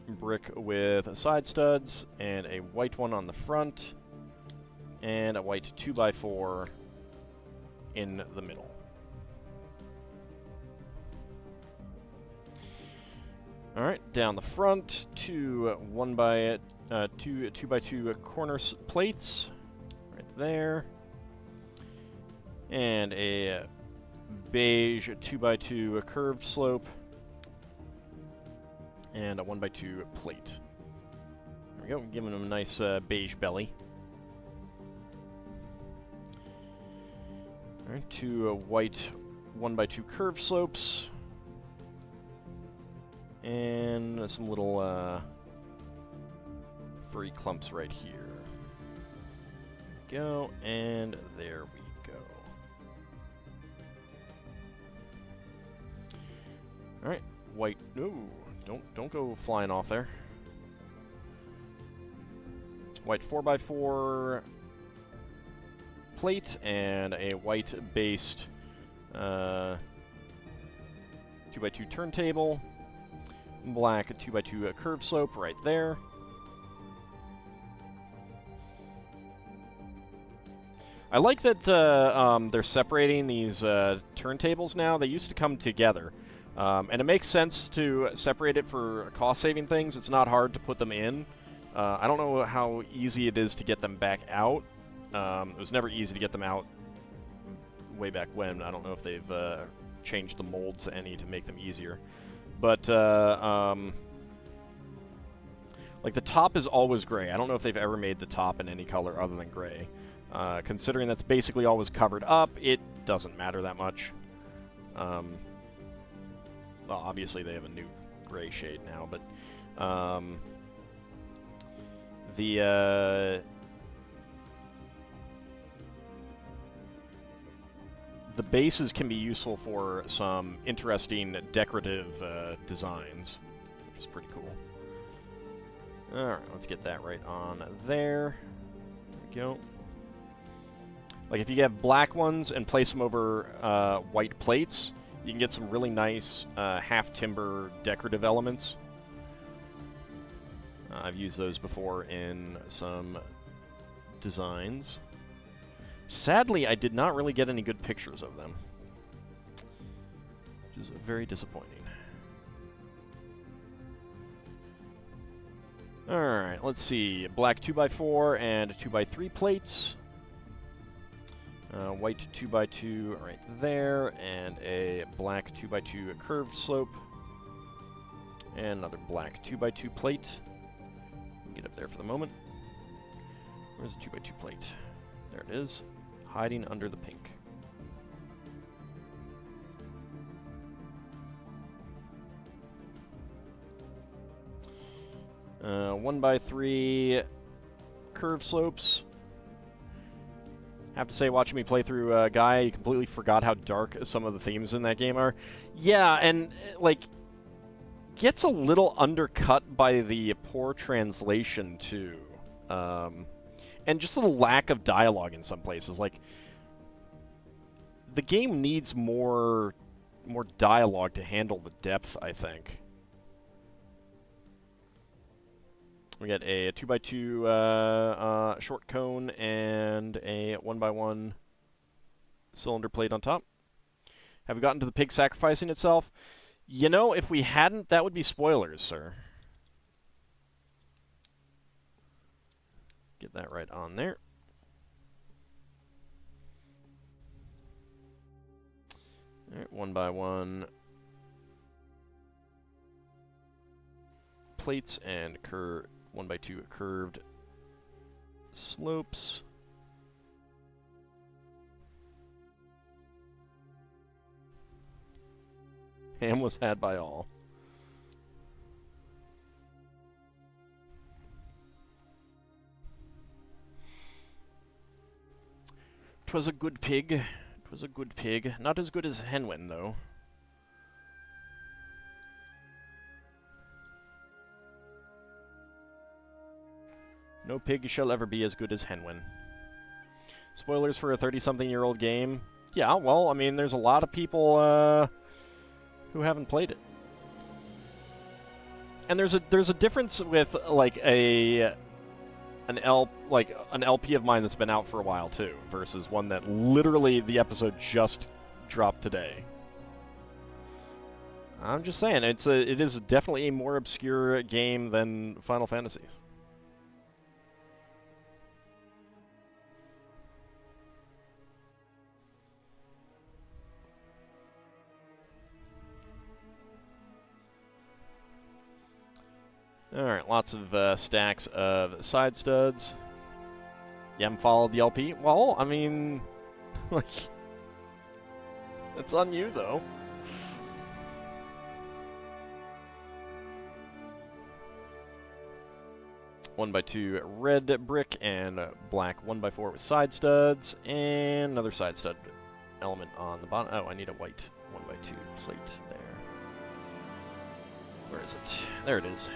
brick with side studs, and a white one on the front, and a white 2x4 in the middle. Alright, down the front, two 2x2 corner plates, right there, and a beige 2x2 curved slope, and a 1x2 plate. There we go, giving them a nice beige belly. Alright, two white 1x2 curved slopes, and some little furry clumps right here. There we go, and there we go. Alright, white. No, don't go flying off there. White 4x4 plate and a white based 2x2 turntable. Black 2x2 curved slope right there. I like that they're separating these turntables now. They used to come together. And it makes sense to separate it for cost-saving things. It's not hard to put them in. I don't know how easy it is to get them back out. It was never easy to get them out way back when. I don't know if they've changed the molds any to make them easier. But, like, the top is always gray. I don't know if they've ever made the top in any color other than gray. Considering that's basically always covered up, it doesn't matter that much. Well, obviously they have a new gray shade now, but, the bases can be useful for some interesting decorative designs, which is pretty cool. Alright, let's get that right on there. There we go. Like, if you have black ones and place them over white plates, you can get some really nice half-timber decorative elements. I've used those before in some designs. Sadly, I did not really get any good pictures of them, which is very disappointing. Alright, let's see. Black 2x4 and 2x3 plates. White 2x2 right there, and a black 2x2 curved slope. And another black 2x2 plate. Get up there for the moment. Where's the 2x2 plate? There it is. Hiding under the pink. One by three curved slopes. Have to say, watching me play through Gaia, you completely forgot how dark some of the themes in that game are. Yeah, and, like, gets a little undercut by the poor translation, too. And just the lack of dialogue in some places. Like, the game needs more dialogue to handle the depth, I think. We got a 2x2 short cone and a 1x1 cylinder plate on top. Have we gotten to the pig sacrificing itself? You know, if we hadn't, that would be spoilers, sir. Get that right on there. Alright, 1x1 plates and 1x2 curved slopes. Ham was had by all. 'Twas a good pig. 'Twas a good pig. Not as good as Henwin, though. No pig shall ever be as good as Henwin. Spoilers for a 30-something-year-old game? Yeah, well, I mean, there's a lot of people who haven't played it. And there's a difference with like an LP of mine that's been out for a while too, versus one that literally the episode just dropped today. I'm just saying, it is definitely a more obscure game than Final Fantasy. Alright, lots of stacks of side studs. You haven't followed the LP? Well, I mean, like, it's on you, though. One by 2 red brick and black 1x4 with side studs, and another side stud element on the bottom. Oh, I need a white 1x2 plate there. Where is it? There it is.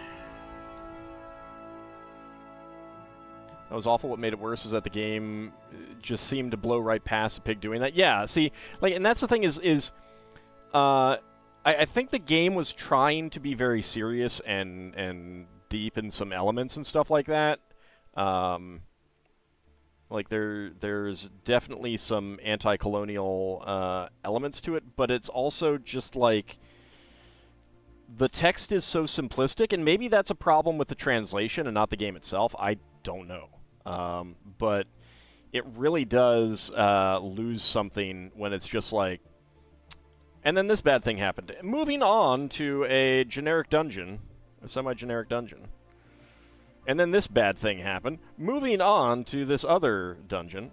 That was awful. What made it worse is that the game just seemed to blow right past the pig doing that. Yeah, see, like, and that's the thing is, I think the game was trying to be very serious and deep in some elements and stuff like that. Like there's definitely some anti-colonial elements to it, but it's also just like the text is so simplistic, and maybe that's a problem with the translation and not the game itself. I don't know. But it really does lose something when it's just like, and then this bad thing happened. Moving on to a generic dungeon, a semi-generic dungeon. And then this bad thing happened. Moving on to this other dungeon.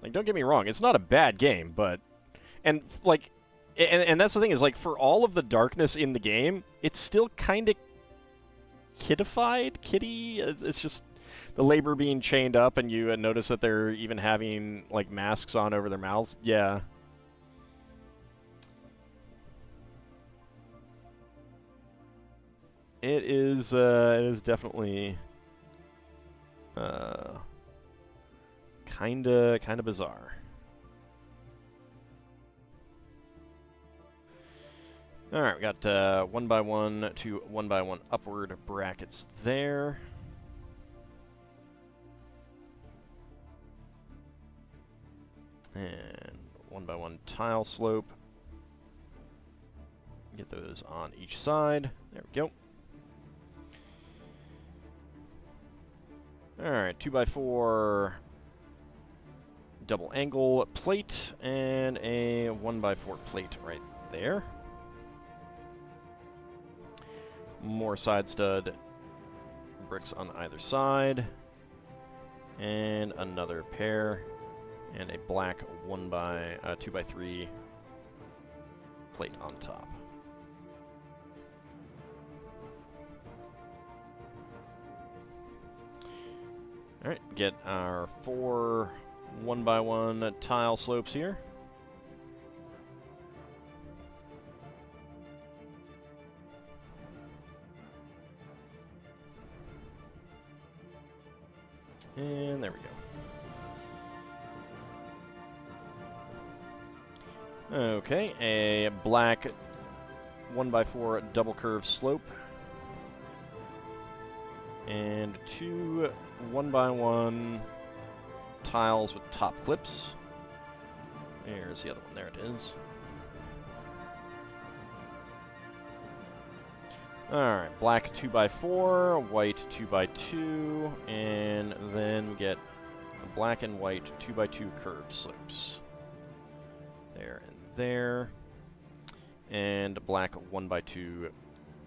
Like, don't get me wrong, it's not a bad game, but... And, like... And that's the thing, is, like, for all of the darkness in the game, it's still kind of kiddified, kitty. It's just the labor being chained up, and you notice that they're even having, like, masks on over their mouths. Yeah. It is definitely kinda bizarre. Alright, we got 1x1 to 1x1 upward brackets there. And 1x1 tile slope. Get those on each side. There we go. Alright, 2x4 double angle plate and a 1x4 plate right there. More side stud bricks on either side, and another pair, and a black 2x3 plate on top. All right, get our 4 1x1 tile slopes here. And there we go. Okay, a black 1x4 double curve slope. And 2 1x1 tiles with top clips. There's the other one, there it is. Alright, black 2x4, white 2x2, and then we get black and white 2x2 curved slopes. There and there. And black 1x2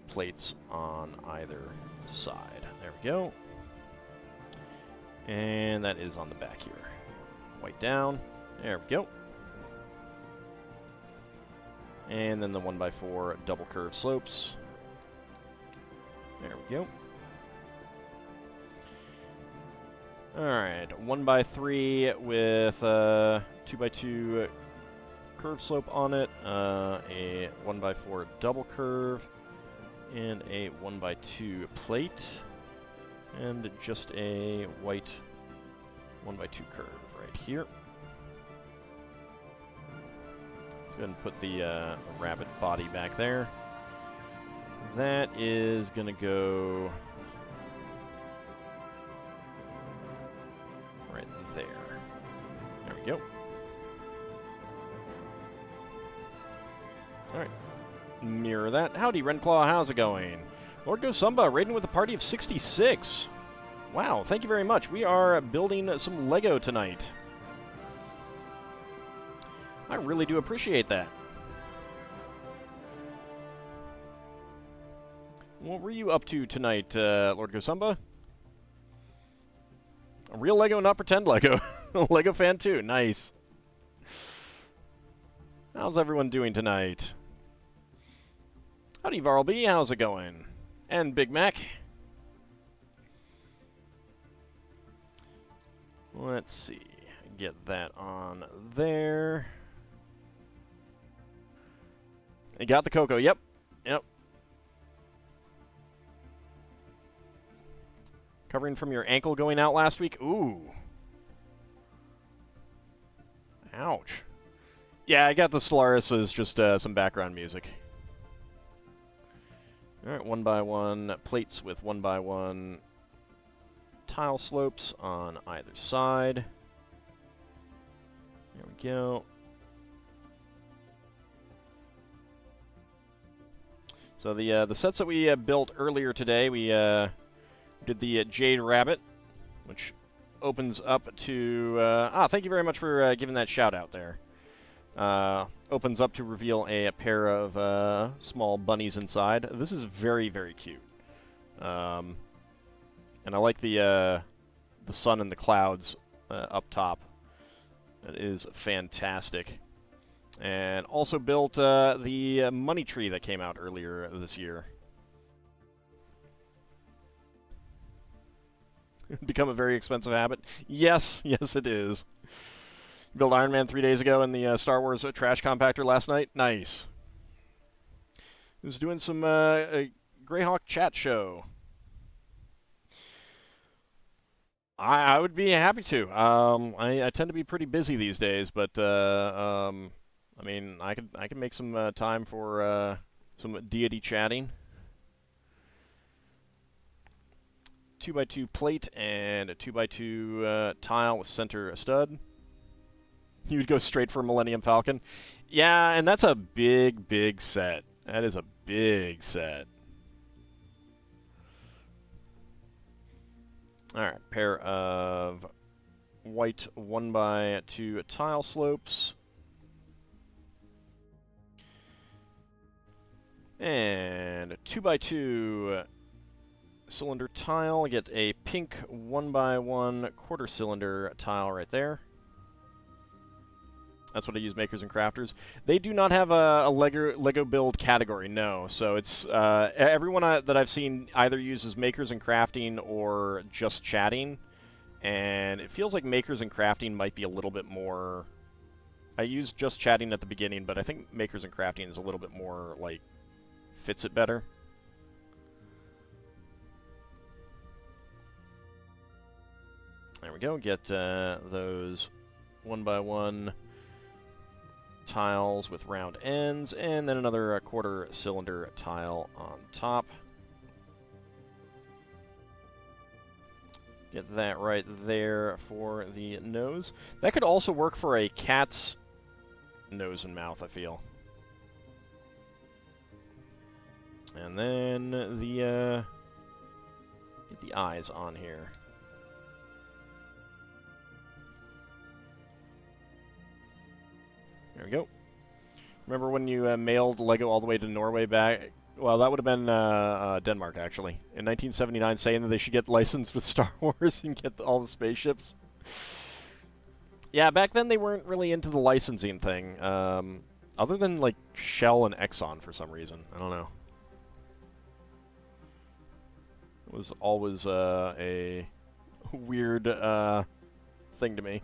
plates on either side. There we go. And that is on the back here. White down. There we go. And then the 1x4 double curve slopes. There we go. Alright, 1x3 with 2x2 curve slope on it, a 1x4 double curve, and a 1x2 plate, and just a white 1x2 curve right here. Let's go ahead and put the rabbit body back there. That is going to go right there. There we go. Alright. Mirror that. Howdy, Renclaw. How's it going? Lord Gosumba, raiding with a party of 66. Wow, thank you very much. We are building some Lego tonight. I really do appreciate that. What were you up to tonight, Lord Gosumba? A real Lego, not pretend Lego. Lego fan too. Nice. How's everyone doing tonight? Howdy, Varlby. How's it going? And Big Mac. Let's see. Get that on there. You got the cocoa. Yep. Yep. Covering from your ankle going out last week? Ooh. Ouch. Yeah, I got the Stellaris as just some background music. Alright, 1x1 plates with 1x1 tile slopes on either side. There we go. So the sets that we built earlier today, we did the Jade Rabbit, which opens up to... thank you very much for giving that shout out there. Opens up to reveal a pair of small bunnies inside. This is very, very cute. And I like the sun and the clouds up top. That is fantastic. And also built the money tree that came out earlier this year. Become a very expensive habit. Yes, yes it is. Built Iron Man 3 days ago and the Star Wars trash compactor last night. Nice. Was doing some Greyhawk chat show. I would be happy to. I tend to be pretty busy these days, but I mean, I could make some time for some deity chatting. 2x2 plate and a 2x2 tile with center stud. You would go straight for Millennium Falcon. Yeah, and that's a big, big set. That is a big set. Alright, pair of white 1x2 tile slopes. And a 2x2 cylinder tile. Get a pink 1x1 quarter cylinder tile right there. That's what I use Makers and Crafters. They do not have a Lego build category, no. So it's everyone that I've seen either uses Makers and Crafting or just chatting. And it feels like Makers and Crafting might be a little bit more... I used just chatting at the beginning, but I think Makers and Crafting is a little bit more, like, fits it better. There we go. Get those 1x1 tiles with round ends, and then another quarter cylinder tile on top. Get that right there for the nose. That could also work for a cat's nose and mouth, I feel. And then the get the eyes on here. There we go. Remember when you mailed Lego all the way to Norway back? Well, that would have been Denmark, actually. In 1979, saying that they should get licensed with Star Wars and get all the spaceships. Yeah, back then they weren't really into the licensing thing, other than, like, Shell and Exxon for some reason. I don't know. It was always a weird thing to me.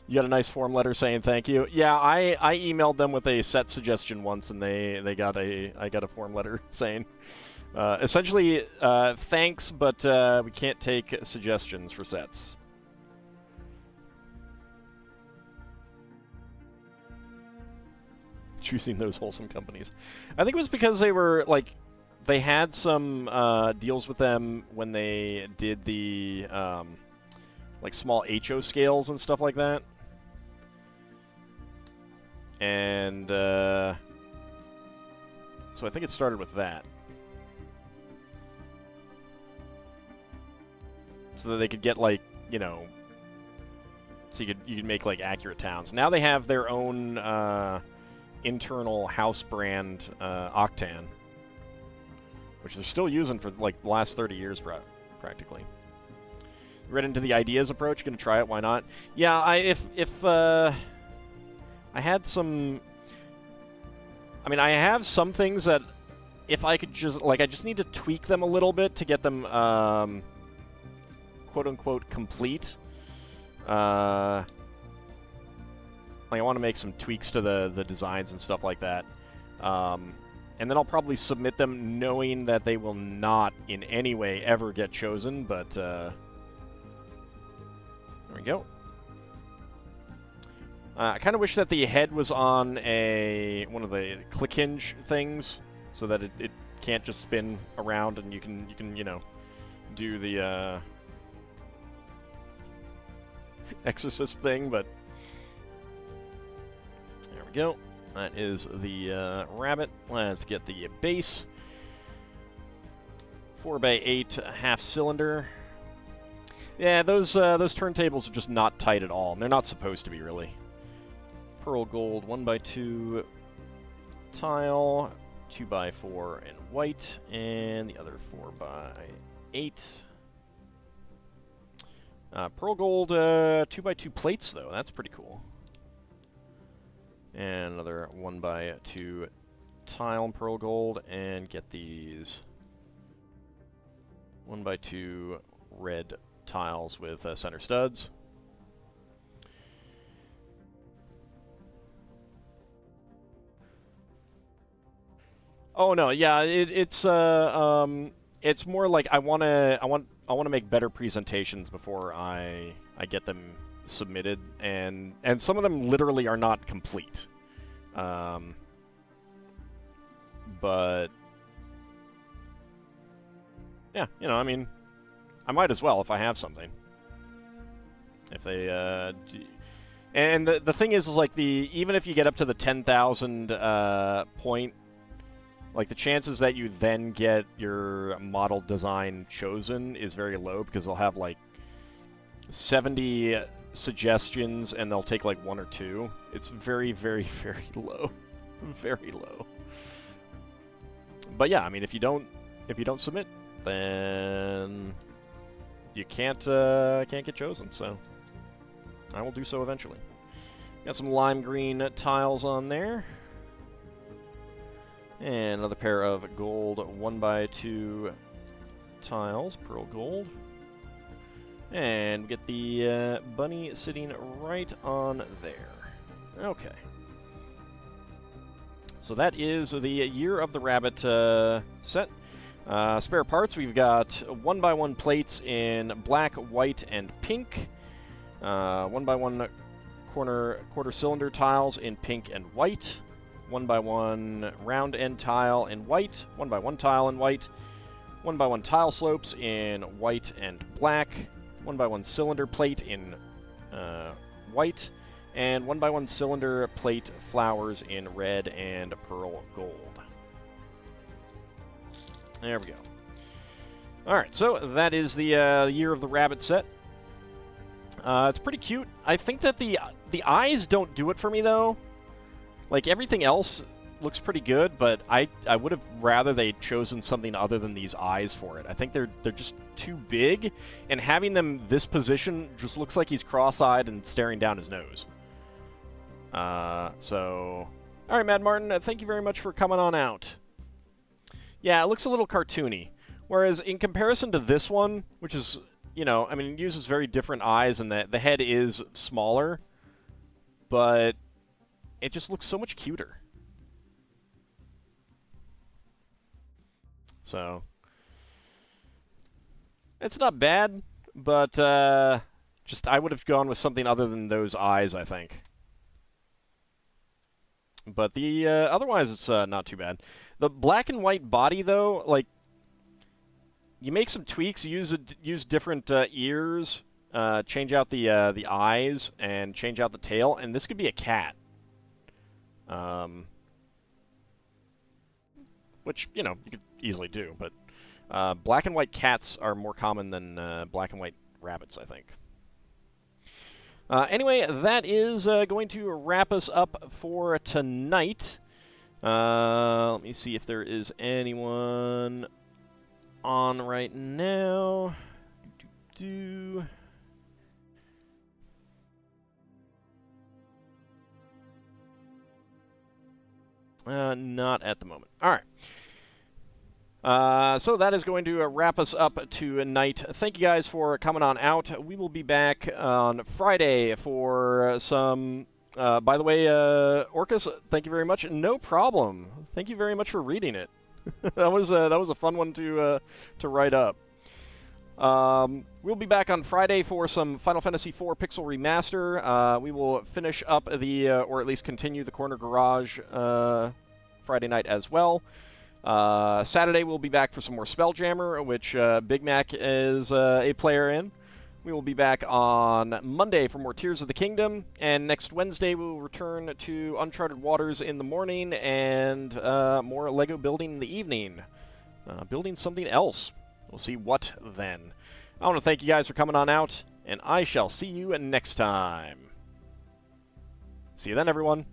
You got a nice form letter saying thank you. Yeah, I emailed them with a set suggestion once, and I got a form letter saying essentially thanks, but we can't take suggestions for sets. Choosing those wholesome companies. I think it was because they were like they had some deals with them when they did the like small HO scales and stuff like that. And so I think it started with that. So that they could get, like, you know, so you could make, like, accurate towns. Now they have their own internal house brand Octan, which they're still using for, like, the last 30 years practically. Read into the ideas approach, gonna try it, why not? Yeah, if I had some... I mean, I have some things that if I could just... Like, I just need to tweak them a little bit to get them, quote-unquote, complete. Like, I want to make some tweaks to the designs and stuff like that. And then I'll probably submit them knowing that they will not in any way ever get chosen, but... there we go. I kind of wish that the head was on one of the click hinge things, so that it can't just spin around and you can you know, do the exorcist thing. But there we go. That is the rabbit. Let's get the base. 4x8 half cylinder. Yeah, those turntables are just not tight at all, and they're not supposed to be, really. Pearl gold 1x2 tile, 2x4 in white, and the other 4x8. Pearl gold 2x2 plates, though. That's pretty cool. And another 1x2 tile in pearl gold, and get these 1x2 red tiles with center studs. Oh no, yeah, it's more like I want to make better presentations before I get them submitted, and some of them literally are not complete. But yeah, you know, I mean, I might as well if I have something. If they and the thing is like even if you get up to the 10,000 point, like, the chances that you then get your model design chosen is very low, because they'll have, like, 70 suggestions, and they'll take, like, 1 or 2. It's very, very, very low. Very low. But yeah, I mean, if you don't submit, then you can't get chosen, so I will do so eventually. Got some lime green tiles on there. And another pair of gold 1x2 tiles, pearl gold. And we get the bunny sitting right on there. Okay. So that is the Year of the Rabbit set. Spare parts, we've got 1x1 plates in black, white, and pink. 1x1 quarter cylinder tiles in pink and white. 1x1 round end tile in white, 1x1 tile in white, 1x1 tile slopes in white and black, 1x1 cylinder plate in white, and 1x1 cylinder plate flowers in red and pearl gold. There we go. Alright, so that is the Year of the Rabbit set. It's pretty cute. I think that the eyes don't do it for me, though. Like, everything else looks pretty good, but I would have rather they'd chosen something other than these eyes for it. I think they're just too big, and having them this position just looks like he's cross-eyed and staring down his nose. So... Alright, Mad Martin, thank you very much for coming on out. Yeah, it looks a little cartoony. Whereas in comparison to this one, which is, you know, I mean, it uses very different eyes, and the head is smaller, but it just looks so much cuter. So, it's not bad, but just I would have gone with something other than those eyes, I think. But the otherwise, it's not too bad. The black and white body, though, like, you make some tweaks, use different ears, change out the eyes, and change out the tail, and this could be a cat. Which, you know, you could easily do, but black and white cats are more common than black and white rabbits, I think. Anyway, that is going to wrap us up for tonight. Let me see if there is anyone on right now. Not at the moment. All right. So that is going to wrap us up tonight. Thank you guys for coming on out. We will be back on Friday for some... by the way, Orcus, thank you very much. No problem. Thank you very much for reading it. that was a fun one to write up. We'll be back on Friday for some Final Fantasy IV Pixel Remaster. We will finish up or at least continue the Corner Garage Friday night as well. Saturday we'll be back for some more Spelljammer, which Big Mac is a player in. We will be back on Monday for more Tears of the Kingdom, and next Wednesday we will return to Uncharted Waters in the morning and more Lego building in the evening. Building something else. We'll see what then. I want to thank you guys for coming on out, and I shall see you next time. See you then, everyone.